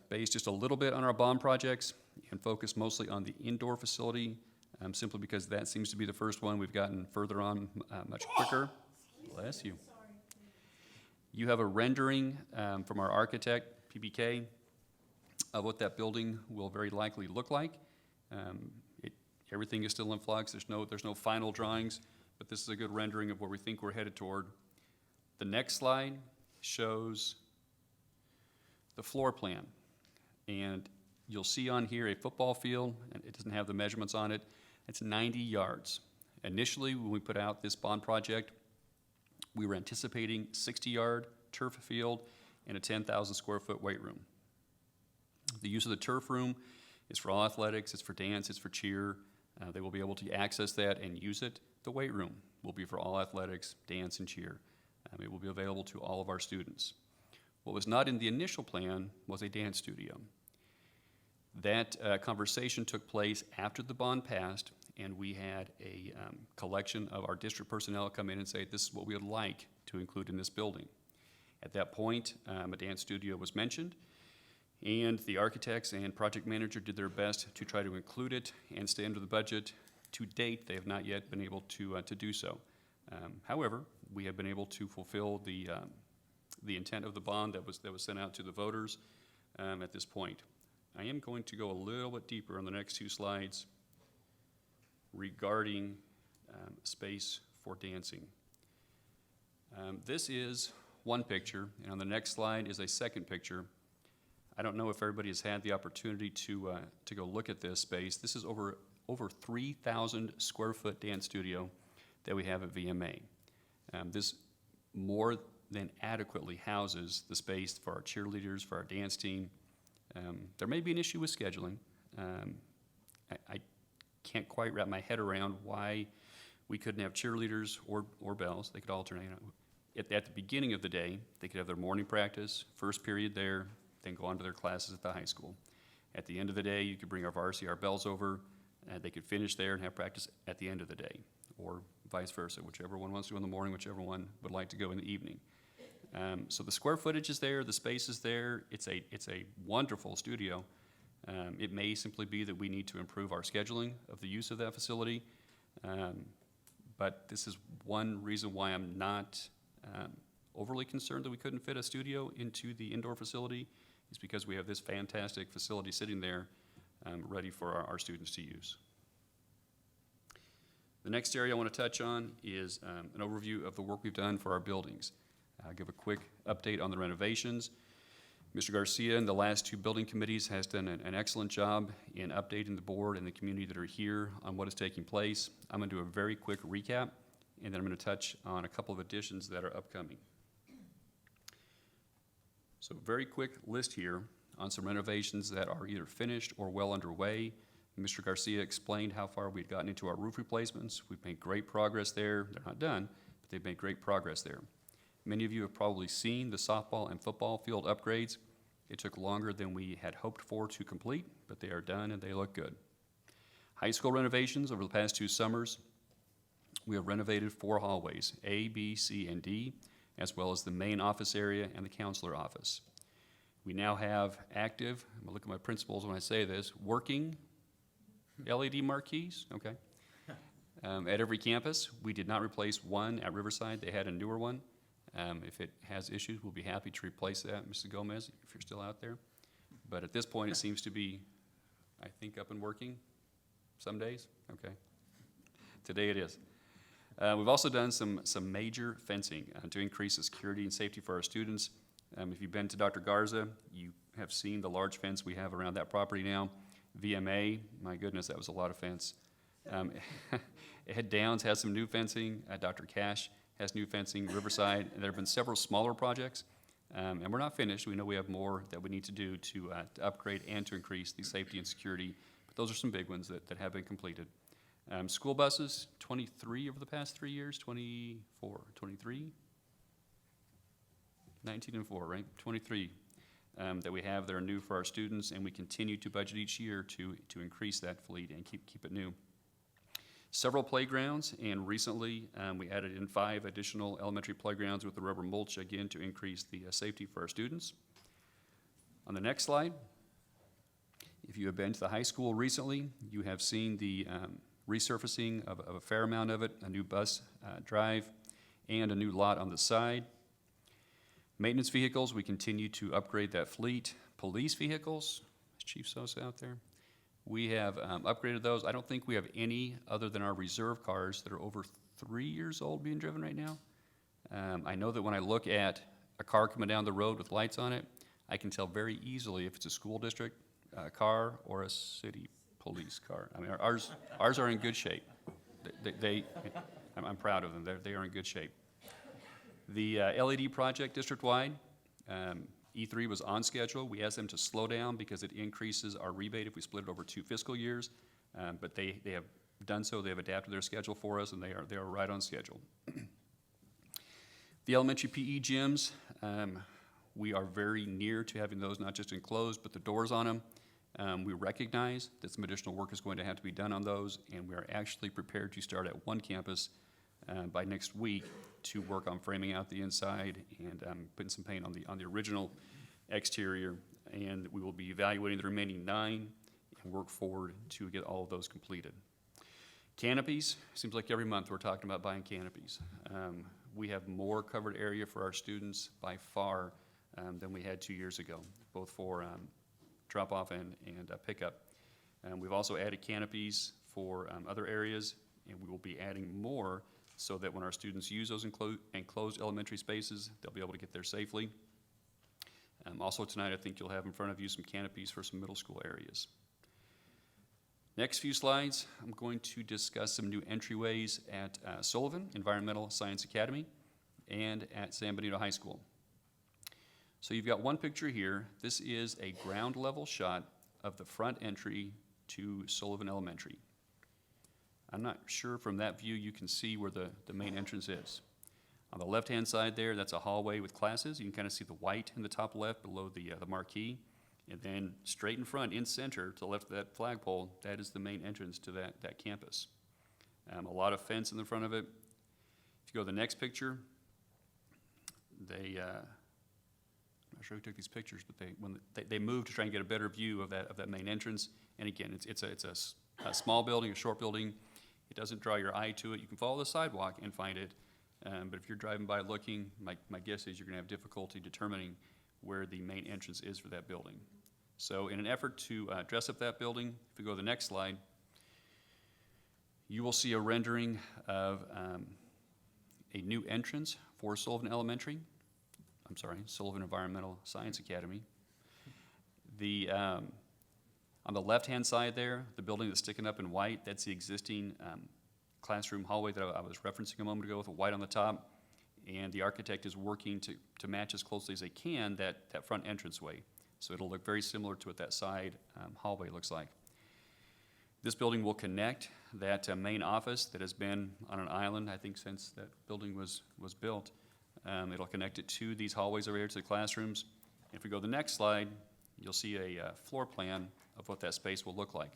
base just a little bit on our bond projects and focus mostly on the indoor facility, simply because that seems to be the first one we've gotten further on much quicker. Bless you. You have a rendering from our architect, PBK, of what that building will very likely look like. Everything is still in flux. There's no final drawings, but this is a good rendering of where we think we're headed toward. The next slide shows the floor plan, and you'll see on here a football field, and it doesn't have the measurements on it. It's 90 yards. Initially, when we put out this bond project, we were anticipating 60-yard turf field and a 10,000 square foot weight room. The use of the turf room is for all athletics, it's for dance, it's for cheer. They will be able to access that and use it. The weight room will be for all athletics, dance, and cheer. It will be available to all of our students. What was not in the initial plan was a dance studio. That conversation took place after the bond passed, and we had a collection of our district personnel come in and say, this is what we would like to include in this building. At that point, a dance studio was mentioned, and the architects and project manager did their best to try to include it and stay under the budget. To date, they have not yet been able to do so. However, we have been able to fulfill the intent of the bond that was sent out to the voters at this point. I am going to go a little bit deeper on the next two slides regarding space for dancing. This is one picture, and on the next slide is a second picture. I don't know if everybody has had the opportunity to go look at this space. This is over 3,000 square foot dance studio that we have at VMA. This more than adequately houses the space for our cheerleaders, for our dance team. There may be an issue with scheduling. I can't quite wrap my head around why we couldn't have cheerleaders or bells. They could alternate. At the beginning of the day, they could have their morning practice, first period there, then go on to their classes at the high school. At the end of the day, you could bring our varsity, our bells over, and they could finish there and have practice at the end of the day, or vice versa, whichever one wants to go in the morning, whichever one would like to go in the evening. So the square footage is there, the space is there. It's a wonderful studio. It may simply be that we need to improve our scheduling of the use of that facility, but this is one reason why I'm not overly concerned that we couldn't fit a studio into the indoor facility, is because we have this fantastic facility sitting there ready for our students to use. The next area I want to touch on is an overview of the work we've done for our buildings. I'll give a quick update on the renovations. Mr. Garcia and the last two building committees has done an excellent job in updating the board and the community that are here on what is taking place. I'm going to do a very quick recap, and then I'm going to touch on a couple of additions that are upcoming. So very quick list here on some renovations that are either finished or well underway. Mr. Garcia explained how far we'd gotten into our roof replacements. We've made great progress there. They're not done, but they've made great progress there. Many of you have probably seen the softball and football field upgrades. It took longer than we had hoped for to complete, but they are done and they look good. High school renovations over the past 2 summers. We have renovated 4 hallways, A, B, C, and D, as well as the main office area and the counselor office. We now have active, I'm gonna look at my principals when I say this, working LED marquees, okay. At every campus. We did not replace one at Riverside. They had a newer one. If it has issues, we'll be happy to replace that, Mrs. Gomez, if you're still out there. But at this point, it seems to be, I think, up and working some days. Okay. Today it is. We've also done some major fencing to increase the security and safety for our students. If you've been to Dr. Garza, you have seen the large fence we have around that property now. VMA, my goodness, that was a lot of fence. Ed Downs has some new fencing. Dr. Cash has new fencing. Riverside, and there have been several smaller projects, and we're not finished. We know we have more that we need to do to upgrade and to increase the safety and security, but those are some big ones that have been completed. School buses, 23 over the past 3 years, 24, 23? 19 and 4, right? 23 that we have that are new for our students, and we continue to budget each year to increase that fleet and keep it new. Several playgrounds, and recently we added in 5 additional elementary playgrounds with the rubber mulch, again, to increase the safety for our students. On the next slide, if you have been to the high school recently, you have seen the resurfacing of a fair amount of it, a new bus drive, and a new lot on the side. Maintenance vehicles, we continue to upgrade that fleet. Police vehicles, is Chief Sosa out there? We have upgraded those. I don't think we have any other than our reserve cars that are over 3 years old being driven right now. I know that when I look at a car coming down the road with lights on it, I can tell very easily if it's a school district car or a city police car. I mean, ours are in good shape. I'm proud of them. They are in good shape. The LED project district-wide, E3 was on schedule. We asked them to slow down because it increases our rebate if we split it over 2 fiscal years, but they have done so. They have adapted their schedule for us, and they are right on schedule. The elementary PE gyms, we are very near to having those not just enclosed, but the doors on them. We recognize that some additional work is going to have to be done on those, and we are actually prepared to start at one campus by next week to work on framing out the inside and putting some paint on the original exterior, and we will be evaluating the remaining 9 and work forward to get all of those completed. Canopies, seems like every month we're talking about buying canopies. We have more covered area for our students by far than we had 2 years ago, both for drop-off and pickup. We've also added canopies for other areas, and we will be adding more so that when our students use those enclosed elementary spaces, they'll be able to get there safely. Also tonight, I think you'll have in front of you some canopies for some middle school areas. Next few slides, I'm going to discuss some new entryways at Sullivan Environmental Science Academy and at San Benito High School. So you've got one picture here. This is a ground level shot of the front entry to Sullivan Elementary. I'm not sure from that view you can see where the main entrance is. On the left-hand side there, that's a hallway with classes. You can kind of see the white in the top left below the marquee. And then straight in front, in center, to the left of that flagpole, that is the main entrance to that campus. A lot of fence in the front of it. If you go to the next picture, I'm not sure who took these pictures, but when they moved to try and get a better view of that main entrance. And again, it's a small building, a short building. It doesn't draw your eye to it. You can follow the sidewalk and find it. But if you're driving by looking, my guess is you're gonna have difficulty determining where the main entrance is for that building. So in an effort to dress up that building, if we go to the next slide, you will see a rendering of a new entrance for Sullivan Elementary. I'm sorry, Sullivan Environmental Science Academy. On the left-hand side there, the building that's sticking up in white, that's the existing classroom hallway that I was referencing a moment ago with the white on the top. And the architect is working to match as closely as they can that front entranceway. So it'll look very similar to what that side hallway looks like. This building will connect that main office that has been on an island, I think, since that building was built. It'll connect it to these hallways over here to the classrooms. If we go to the next slide, you'll see a floor plan of what that space will look like.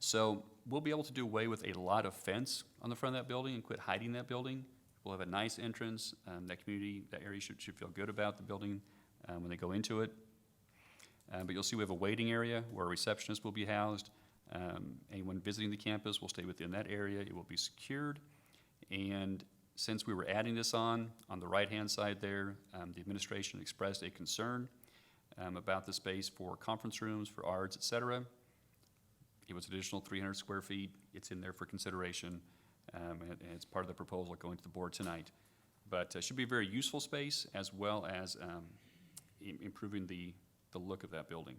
So we'll be able to do away with a lot of fence on the front of that building and quit hiding that building. We'll have a nice entrance. That community, that area should feel good about the building when they go into it. But you'll see we have a waiting area where a receptionist will be housed. Anyone visiting the campus will stay within that area. It will be secured. And since we were adding this on the right-hand side there, the administration expressed a concern about the space for conference rooms, for ARDs, et cetera. It was additional 300 square feet. It's in there for consideration. And it's part of the proposal going to the board tonight. But it should be a very useful space as well as improving the look of that building.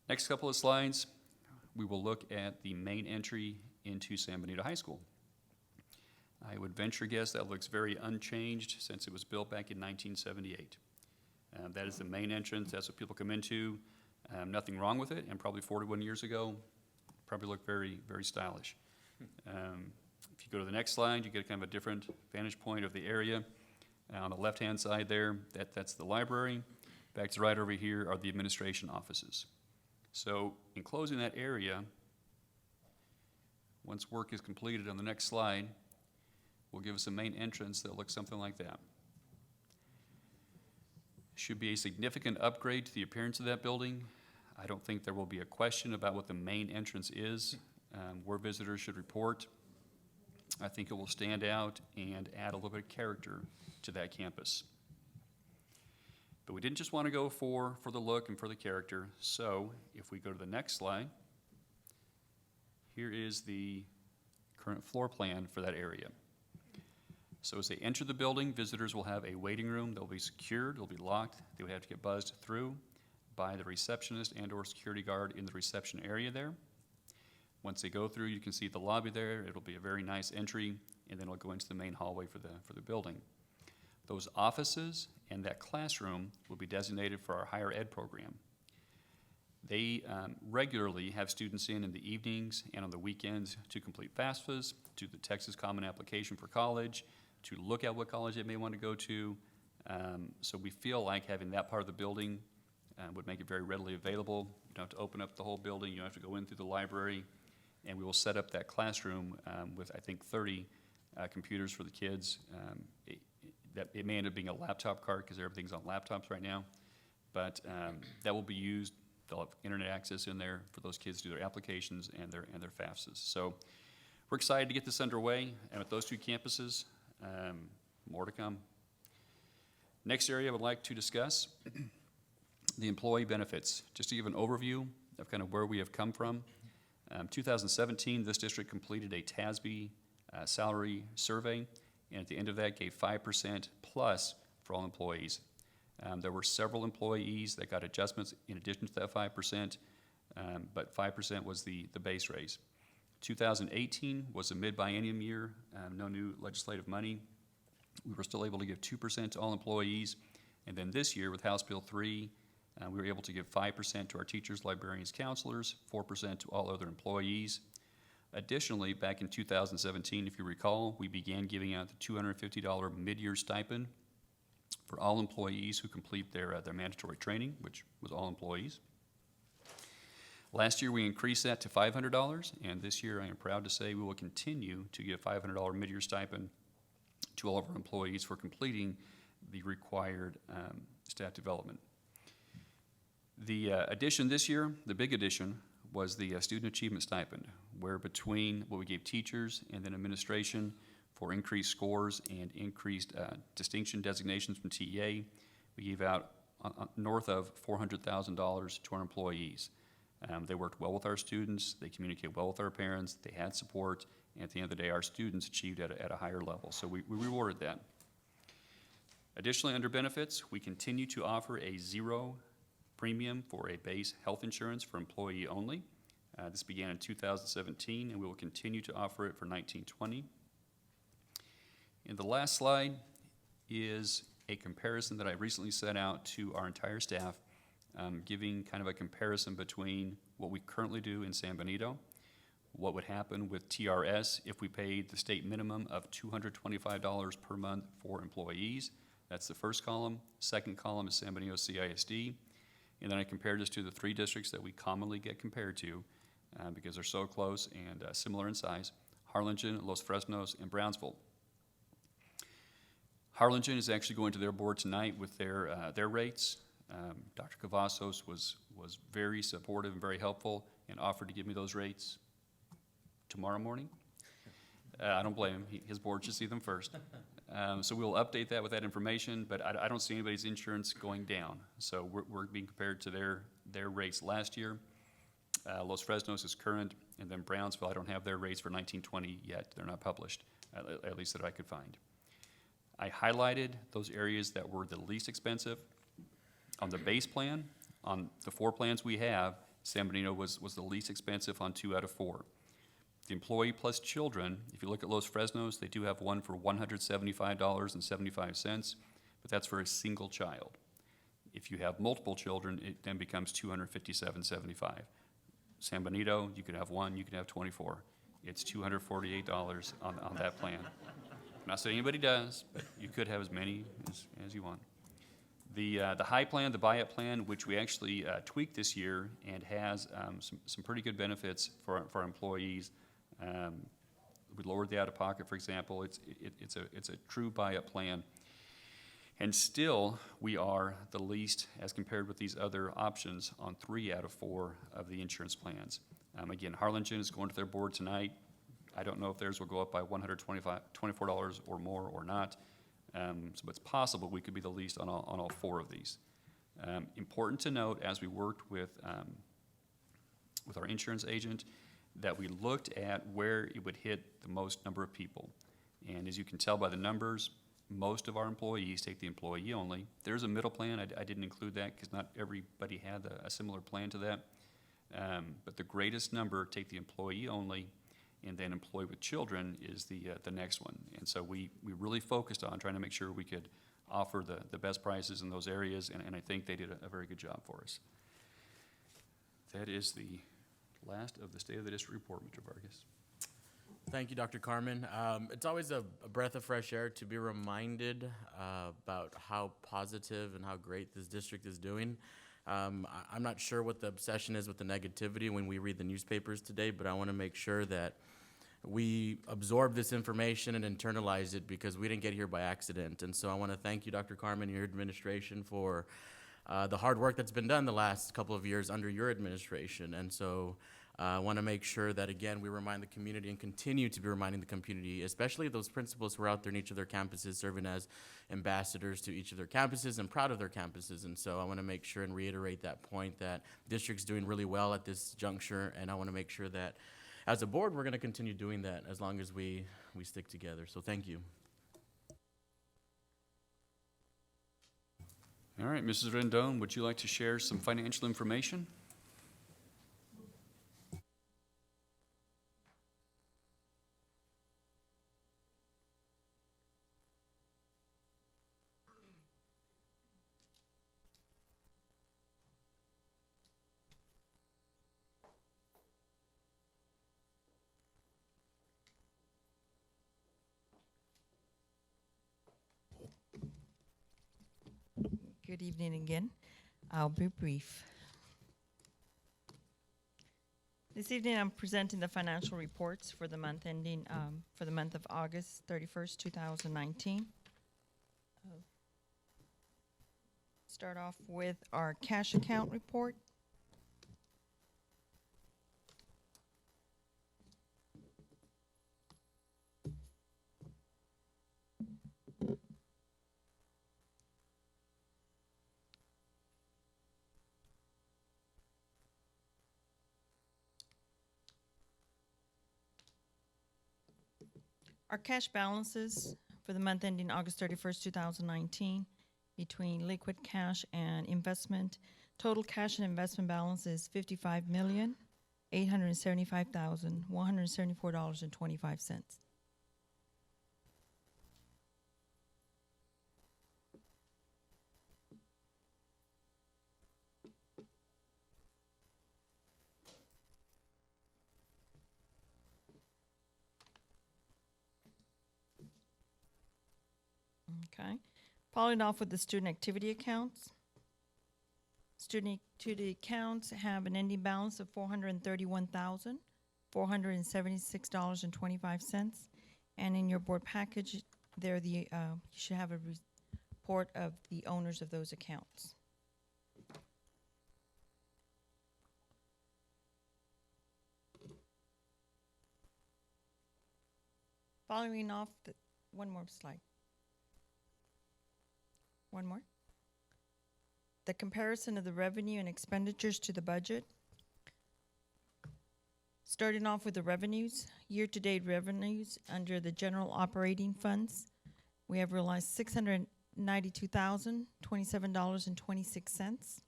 Next couple of slides, we will look at the main entry into San Benito High School. I would venture guess that looks very unchanged since it was built back in 1978. That is the main entrance. That's what people come into. Nothing wrong with it, and probably 41 years ago, probably looked very, very stylish. If you go to the next slide, you get kind of a different vantage point of the area. On the left-hand side there, that's the library. Back to right over here are the administration offices. So in closing that area, once work is completed on the next slide, will give us a main entrance that looks something like that. Should be a significant upgrade to the appearance of that building. I don't think there will be a question about what the main entrance is, where visitors should report. I think it will stand out and add a little bit of character to that campus. But we didn't just want to go for the look and for the character. So if we go to the next slide, here is the current floor plan for that area. So as they enter the building, visitors will have a waiting room. They'll be secured, they'll be locked. They would have to get buzzed through by the receptionist and or security guard in the reception area there. Once they go through, you can see the lobby there. It'll be a very nice entry, and then it'll go into the main hallway for the building. Those offices and that classroom will be designated for our higher ed program. They regularly have students in the evenings and on the weekends to complete FAFSAs, to the Texas Common Application for College, to look at what college they may want to go to. So we feel like having that part of the building would make it very readily available. You don't have to open up the whole building. You don't have to go in through the library. And we will set up that classroom with, I think, 30 computers for the kids. It may end up being a laptop cart because everything's on laptops right now. But that will be used. They'll have internet access in there for those kids to do their applications and their FAFSAs. So we're excited to get this underway. And with those two campuses, more to come. Next area I would like to discuss, the employee benefits. Just to give an overview of kind of where we have come from. 2017, this district completed a TASB salary survey, and at the end of that gave 5% plus for all employees. There were several employees that got adjustments in addition to that 5%, but 5% was the base raise. 2018 was a mid-biennium year, no new legislative money. We were still able to give 2% to all employees, And then this year with House Bill 3, we were able to give 5% to our teachers, librarians, counselors, 4% to all other employees. Additionally, back in 2017, if you recall, we began giving out the $250 mid-year stipend for all employees who complete their mandatory training, which was all employees. Last year, we increased that to $500, and this year, I am proud to say we will continue to give $500 mid-year stipend to all of our employees for completing the required staff development. The addition this year, the big addition, was the student achievement stipend, where between what we gave teachers and then administration for increased scores and increased distinction designations from TEA, we gave out north of $400,000 to our employees. They worked well with our students, they communicated well with our parents, they had support, and at the end of the day, our students achieved at a higher level. So we rewarded that. Additionally, under benefits, we continue to offer a zero premium for a base health insurance for employee only. This began in 2017, and we will continue to offer it for 1920. And the last slide is a comparison that I recently sent out to our entire staff, giving kind of a comparison between what we currently do in San Benito, what would happen with TRS if we paid the state minimum of $225 per month for employees. That's the first column. Second column is San Benito CISD. And then I compared this to the 3 districts that we commonly get compared to because they're so close and similar in size: Harlingen, Los Fresnos, and Brownsville. Harlingen is actually going to their board tonight with their rates. Dr. Cavazos was very supportive and very helpful and offered to give me those rates tomorrow morning. I don't blame him. His board should see them first. So we'll update that with that information, but I don't see anybody's insurance going down. So we're being compared to their rates last year. Los Fresnos is current, and then Brownsville, I don't have their rates for 1920 yet. They're not published, at least that I could find. I highlighted those areas that were the least expensive. On the base plan, on the 4 plans we have, San Benito was the least expensive on 2 out of 4. The employee plus children, if you look at Los Fresnos, they do have one for $175.75, but that's for a single child. If you have multiple children, it then becomes $257.75. San Benito, you could have 1, you could have 24. It's $248 on that plan. I'm not saying anybody does, but you could have as many as you want. The high plan, the buy-up plan, which we actually tweaked this year and has some pretty good benefits for our employees. We lowered the out-of-pocket, for example. It's a true buy-up plan. And still, we are the least, as compared with these other options, on 3 out of 4 of the insurance plans. Again, Harlingen is going to their board tonight. I don't know if theirs will go up by $124 or more or not. So it's possible we could be the least on all 4 of these. Important to note, as we worked with our insurance agent, that we looked at where it would hit the most number of people. And as you can tell by the numbers, most of our employees take the employee only. There's a middle plan. I didn't include that because not everybody had a similar plan to that. But the greatest number take the employee only, and then employee with children is the next one. And so we really focused on trying to make sure we could offer the best prices in those areas, and I think they did a very good job for us. That is the last of the State of the District report, Mr. Vargas. Thank you, Dr. Carmen. It's always a breath of fresh air to be reminded about how positive and how great this district is doing. I'm not sure what the obsession is with the negativity when we read the newspapers today, but I want to make sure that we absorb this information and internalize it because we didn't get here by accident. And so I want to thank you, Dr. Carmen, and your administration for the hard work that's been done the last couple of years under your administration. And so I want to make sure that, again, we remind the community and continue to be reminding the community, especially those principals who are out there in each of their campuses serving as ambassadors to each of their campuses and proud of their campuses. And so I want to make sure and reiterate that point that district's doing really well at this juncture, and I want to make sure that as a board, we're going to continue doing that as long as we stick together. So thank you. All right, Mrs. Rendon, would you like to share some financial information? Good evening again. I'll be brief. This evening, I'm presenting the financial reports for the month ending, for the month of August 31st, 2019. Start off with our cash account report. Our cash balances for the month ending August 31st, 2019, between liquid cash and investment, total cash and investment balance is $55,875,174.25. Okay. Following off with the student activity accounts. Student activity accounts have an ending balance of $431,476.25. And in your board package, there you should have a report of the owners of those accounts. Following off, one more slide. One more. The comparison of the revenue and expenditures to the budget. Starting off with the revenues, year-to-date revenues under the general operating funds, we have realized $692,027.26.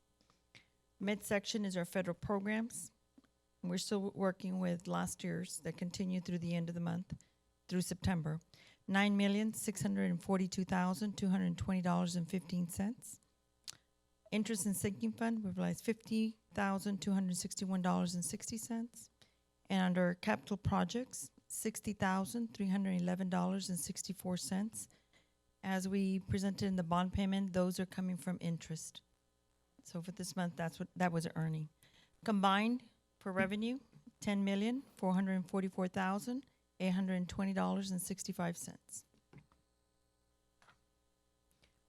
Midsection is our federal programs. We're still working with last year's that continue through the end of the month, through September. $9,642,220.15. Interest and sinking fund, we've realized $50,261.60. And under capital projects, $60,311.64. As we presented in the bond payment, those are coming from interest. So for this month, that was earning. Combined for revenue, $10,444,820.65.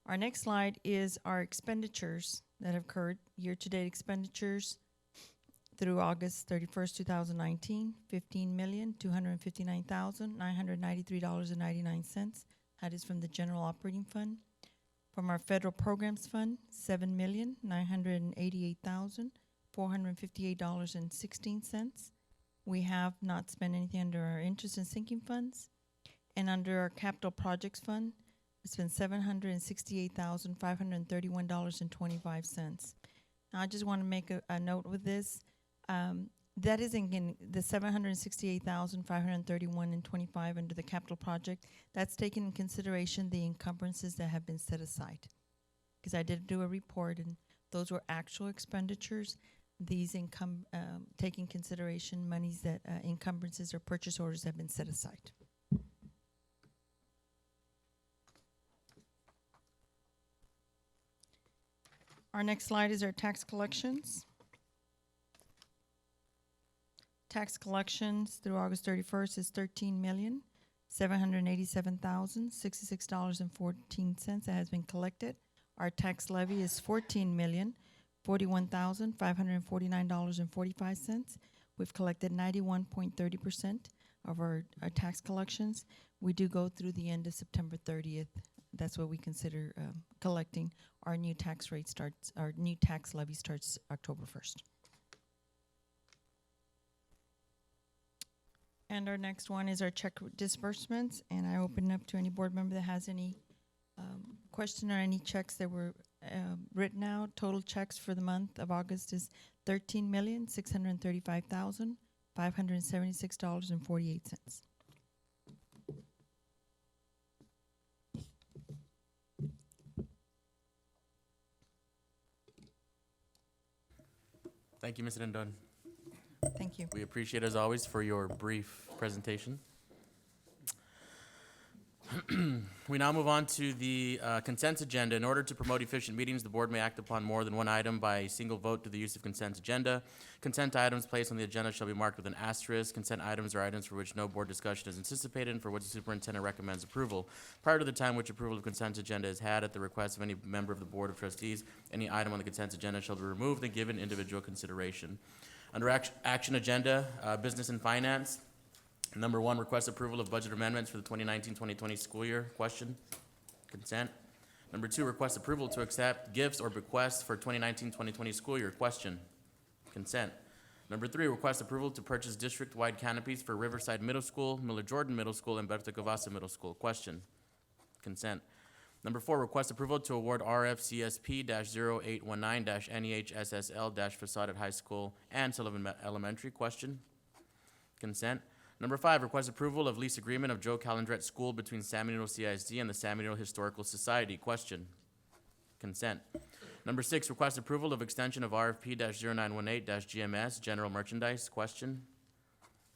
Our next slide is our expenditures that have occurred, year-to-date expenditures through August 31st, 2019, $15,259,993.99. That is from the general operating fund. From our federal programs fund, $7,988,458.16. We have not spent anything under our interest and sinking funds. And under our capital projects fund, it's been $768,531.25. Now, I just want to make a note with this. That isn't in the $768,531.25 under the capital project. That's taking in consideration the encumbrances that have been set aside. Because I did do a report, and those were actual expenditures. These take in consideration monies that encumbrances or purchase orders have been set aside. Our next slide is our tax collections. Tax collections through August 31st is $13,787,066.14 that has been collected. Our tax levy is $14,041,549.45. We've collected 91.30% of our tax collections. We do go through the end of September 30th. That's what we consider collecting. Our new tax rate starts, our new tax levy starts October 1st. And our next one is our check disbursements, and I open up to any board member that has any question or any checks that were written out. Total checks for the month of August is $13,635,576.48. Thank you, Ms. Rendon. Thank you. We appreciate, as always, for your brief presentation. We now move on to the consent agenda. In order to promote efficient meetings, the board may act upon more than one item by a single vote to the use of consent agenda. Consent items placed on the agenda shall be marked with an asterisk. Consent items are items for which no board discussion is anticipated and for which the superintendent recommends approval. Prior to the time which approval of consent agenda is had at the request of any member of the Board of Trustees, any item on the consent agenda shall be removed and given individual consideration. Under action agenda, business and finance, number 1, request approval of budget amendments for the 2019-2020 school year. Question? Consent. Number 2, request approval to accept gifts or bequests for 2019-2020 school year. Question? Consent. Number 3, request approval to purchase district-wide canopies for Riverside Middle School, Miller Jordan Middle School, and Berta Cavassa Middle School. Question? Consent. Number 4, request approval to award RFCSP-0819-NEHSSL- facade at High School and Sullivan Elementary. Question? Consent. Number 5, request approval of lease agreement of Joe Calendret School between San Benito CISD and the San Benito Historical Society. Question? Consent. Number 6, request approval of extension of RFP-0918-GMS, General Merchandise. Question?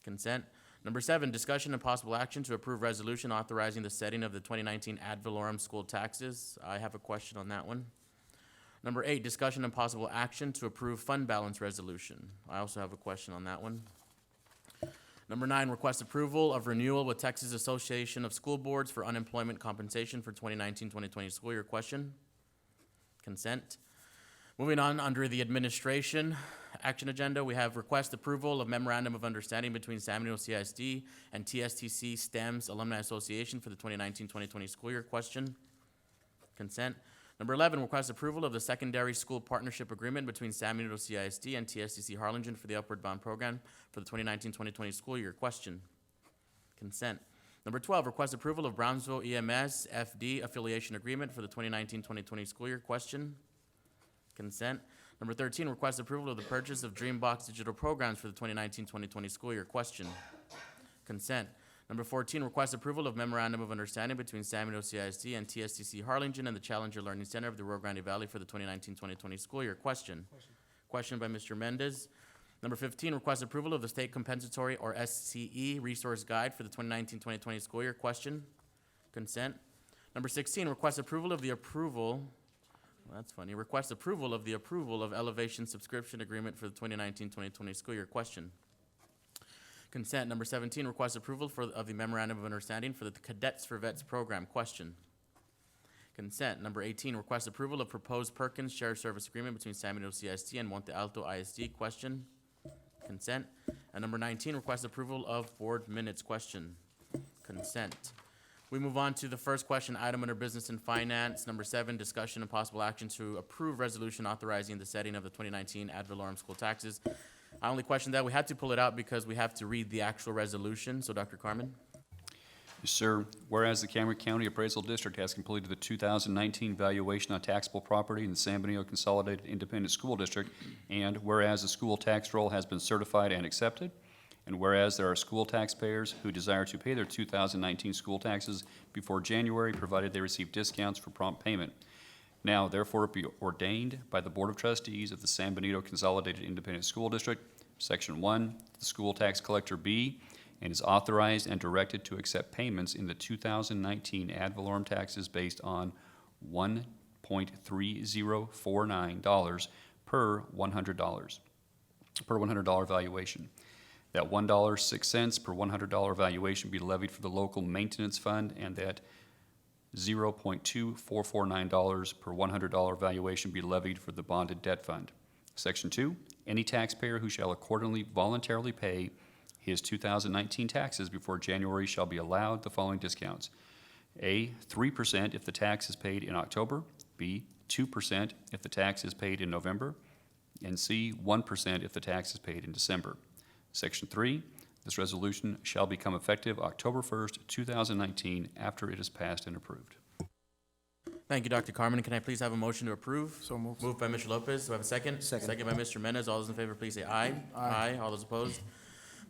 Consent. Number 7, discussion and possible action to approve resolution authorizing the setting of the 2019 ad valorem school taxes. I have a question on that one. Number 8, discussion and possible action to approve fund balance resolution. I also have a question on that one. Number 9, request approval of renewal with Texas Association of School Boards for unemployment compensation for 2019-2020 school year. Question? Consent. Moving on, under the administration action agenda, we have request approval of memorandum of understanding between San Benito CISD and TSTC STEMS Alumni Association for the 2019-2020 school year. Question? Consent. Number 11, request approval of the secondary school partnership agreement between San Benito CISD and TSTC Harlingen for the Upward Bound program for the 2019-2020 school year. Question? Consent. Number 12, request approval of Brownsville EMS FD affiliation agreement for the 2019-2020 school year. Question? Consent. Number 13, request approval of the purchase of Dreambox digital programs for the 2019-2020 school year. Question? Consent. Number 14, request approval of memorandum of understanding between San Benito CISD and TSTC Harlingen and the Challenger Learning Center of the Rio Grande Valley for the 2019-2020 school year. Question? Question by Mr. Mendez. Number 15, request approval of the State Compensatory or SCE Resource Guide for the 2019-2020 school year. Question? Consent. Number 16, request approval of the approval, well, that's funny, request approval of the approval of Elevation Subscription Agreement for the 2019-2020 school year. Question? Consent. Number 17, request approval of the memorandum of understanding for the Cadets for Vets program. Question? Consent. Number 18, request approval of proposed Perkins Shared Service Agreement between San Benito CISD and Monte Alto ISD. Question? Consent. And number 19, request approval of board minutes. Question? Consent. We move on to the first question item under business and finance. Number 7, discussion and possible action to approve resolution authorizing the setting of the 2019 ad valorem school taxes. I only question that we had to pull it out because we have to read the actual resolution. So, Dr. Carmen? Yes, sir. Whereas the Cameron County Appraisal District has completed the 2019 valuation on taxable property in the San Benito Consolidated Independent School District, and whereas the school tax roll has been certified and accepted, and whereas there are school taxpayers who desire to pay their 2019 school taxes before January, provided they receive discounts for prompt payment. Now, therefore, be ordained by the Board of Trustees of the San Benito Consolidated Independent School District, Section 1, the school tax collector be, and is authorized and directed to accept payments in the 2019 ad valorem taxes based on $1.3049 per $100 valuation. That $1.06 per $100 valuation be levied for the local maintenance fund, and that $0.2449 per $100 valuation be levied for the bonded debt fund. Section 2, any taxpayer who shall accordingly voluntarily pay his 2019 taxes before January shall be allowed the following discounts. A, 3% if the tax is paid in October. B, 2% if the tax is paid in November. And C, 1% if the tax is paid in December. Section 3, this resolution shall become effective October 1st, 2019, after it is passed and approved. Thank you, Dr. Carmen. Can I please have a motion to approve? So moved. Moved by Mr. Lopez. Do I have a second? Second. By Mr. Mendez. All those in favor, please say aye. Aye. All those opposed?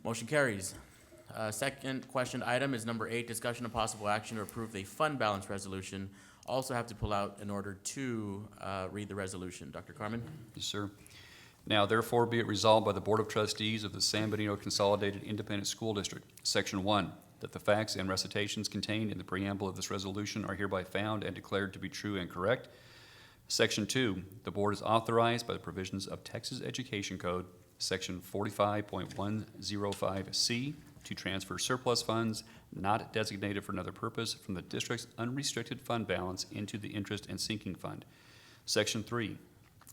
Motion carries. Second question item is number 8, discussion of possible action to approve the fund balance resolution. Also have to pull out in order to read the resolution. Dr. Carmen? Yes, sir. Now, therefore, be it resolved by the Board of Trustees of the San Benito Consolidated Independent School District, Section 1, that the facts and recitations contained in the preamble of this resolution are hereby found and declared to be true and correct. Section 2, the board is authorized by the provisions of Texas Education Code, Section 45.105C, to transfer surplus funds not designated for another purpose from the district's unrestricted fund balance into the interest and sinking fund. Section 3,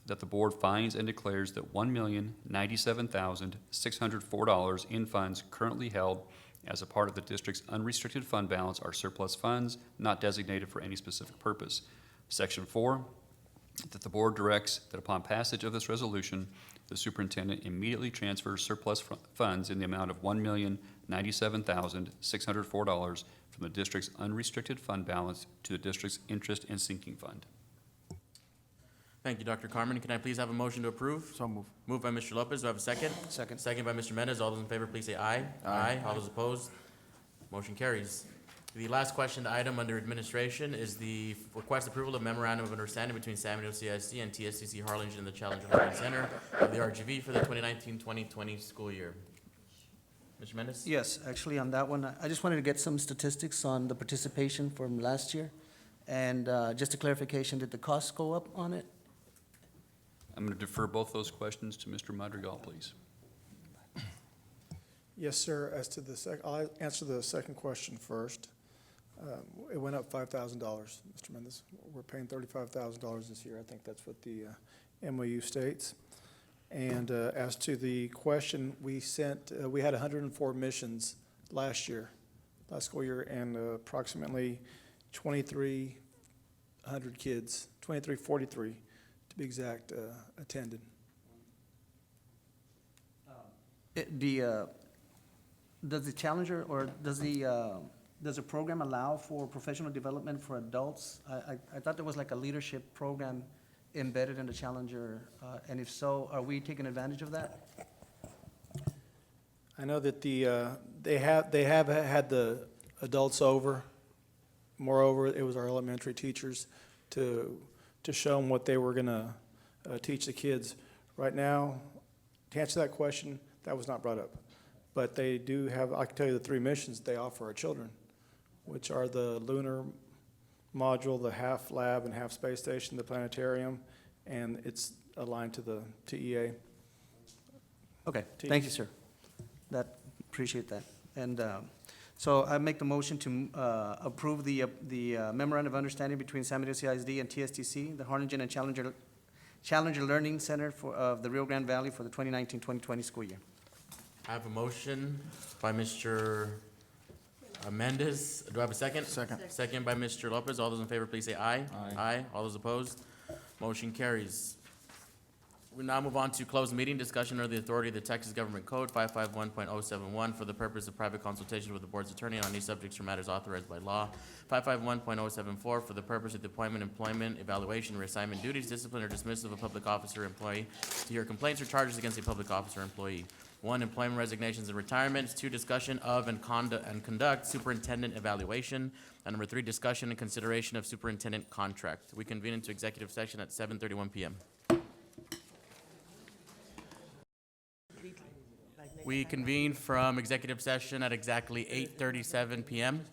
that the board finds and declares that $1,097,604 in funds currently held as a part of the district's unrestricted fund balance are surplus funds not designated for any specific purpose. Section 4, that the board directs that upon passage of this resolution, the superintendent immediately transfers surplus funds in the amount of $1,097,604 from the district's unrestricted fund balance to the district's interest and sinking fund. Thank you, Dr. Carmen. Can I please have a motion to approve? So move. Moved by Mr. Lopez. Do I have a second? Second. Second by Mr. Mendez. All those in favor, please say aye. Aye. All those opposed? Motion carries. The last questioned item under administration is the request approval of memorandum of understanding between San Benito CISD and TSCC Harlingen and the Challenger Learning Center of the RGV for the 2019-2020 school year. Mr. Mendez? Yes, actually, on that one, I just wanted to get some statistics on the participation from last year. And just a clarification, did the costs go up on it? I'm going to defer both those questions to Mr. Madrigal, please. Yes, sir. As to the I'll answer the second question first. It went up $5,000, Mr. Mendez. We're paying $35,000 this year. I think that's what the MOU states. And as to the question, we had 104 missions last school year, and approximately 2,300 kids, 2,343 to be exact, attended. Does the Challenger, or does the program allow for professional development for adults? I thought there was like a leadership program embedded in the Challenger, and if so, are we taking advantage of that? I know that they have had the adults over. Moreover, it was our elementary teachers to show them what they were going to teach the kids. Right now, to answer that question, that was not brought up. But they do have, I can tell you the 3 missions they offer our children, which are the lunar module, the half lab and half space station, the planetarium, and it's aligned to EA. Okay, thank you, sir. Appreciate that. And so I make the motion to approve the memorandum of understanding between San Benito CISD and TSTC, the Harlingen and Challenger Learning Center of the Rio Grande Valley for the 2019-2020 school year. I have a motion by Mr. Mendez. Do I have a second? Second. Second by Mr. Lopez. All those in favor, please say aye. Aye. All those opposed? Motion carries. We now move on to closed meeting discussion under the authority of the Texas Government Code 551.071 for the purpose of private consultation with the board's attorney on any subjects or matters authorized by law. 551.074 for the purpose of the appointment, employment, evaluation, reassignment duties, discipline, or dismissal of a public officer or employee, to hear complaints or charges against a public officer or employee. 1, employment, resignations, and retirements. 2, discussion of and conduct superintendent evaluation. And number 3, discussion and consideration of superintendent contract. We convene into executive session at 7:31 p.m. We convene from executive session at exactly 8:37 p.m.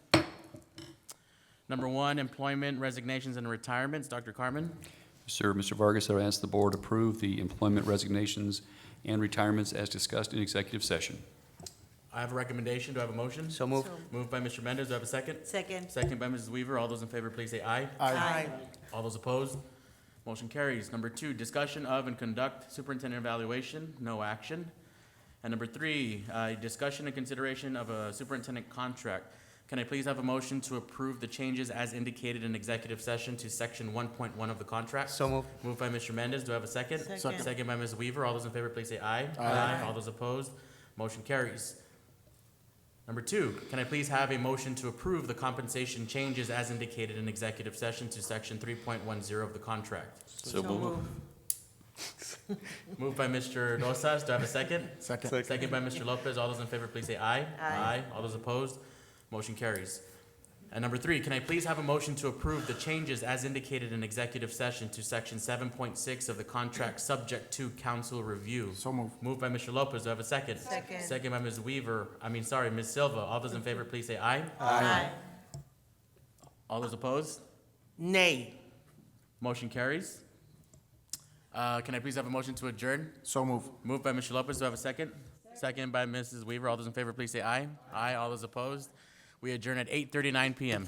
Number 1, employment, resignations, and retirements. Dr. Carmen? Sir, Mr. Vargas, I ask the board approve the employment resignations and retirements as discussed in executive session. I have a recommendation. Do I have a motion? So moved. Moved by Mr. Mendez. Do I have a second? Second. Second by Mrs. Weaver. All those in favor, please say aye. Aye. All those opposed? Motion carries. Number 2, discussion of and conduct superintendent evaluation. No action. And number 3, discussion and consideration of a superintendent contract. Can I please have a motion to approve the changes as indicated in executive session to section 1.1 of the contract? So moved. Moved by Mr. Mendez. Do I have a second? Second. Second by Ms. Weaver. All those in favor, please say aye. Aye. All those opposed? Motion carries. Number 2, can I please have a motion to approve the compensation changes as indicated in executive session to section 3.10 of the contract? So moved. Moved by Mr. Rosas. Do I have a second? Second. Second by Mr. Lopez. All those in favor, please say aye. Aye. All those opposed? Motion carries. And number 3, can I please have a motion to approve the changes as indicated in executive session to section 7.6 of the contract subject to council review? So move. Moved by Mr. Lopez. Do I have a second? Second. Second by Ms. Ms. Silva. All those in favor, please say aye. Aye. All those opposed? Nay. Motion carries. Can I please have a motion to adjourn? So move. Moved by Mr. Lopez. Do I have a second? Second by Mrs. Weaver. All those in favor, please say aye. Aye. All those opposed? We adjourn at 8:39 p.m.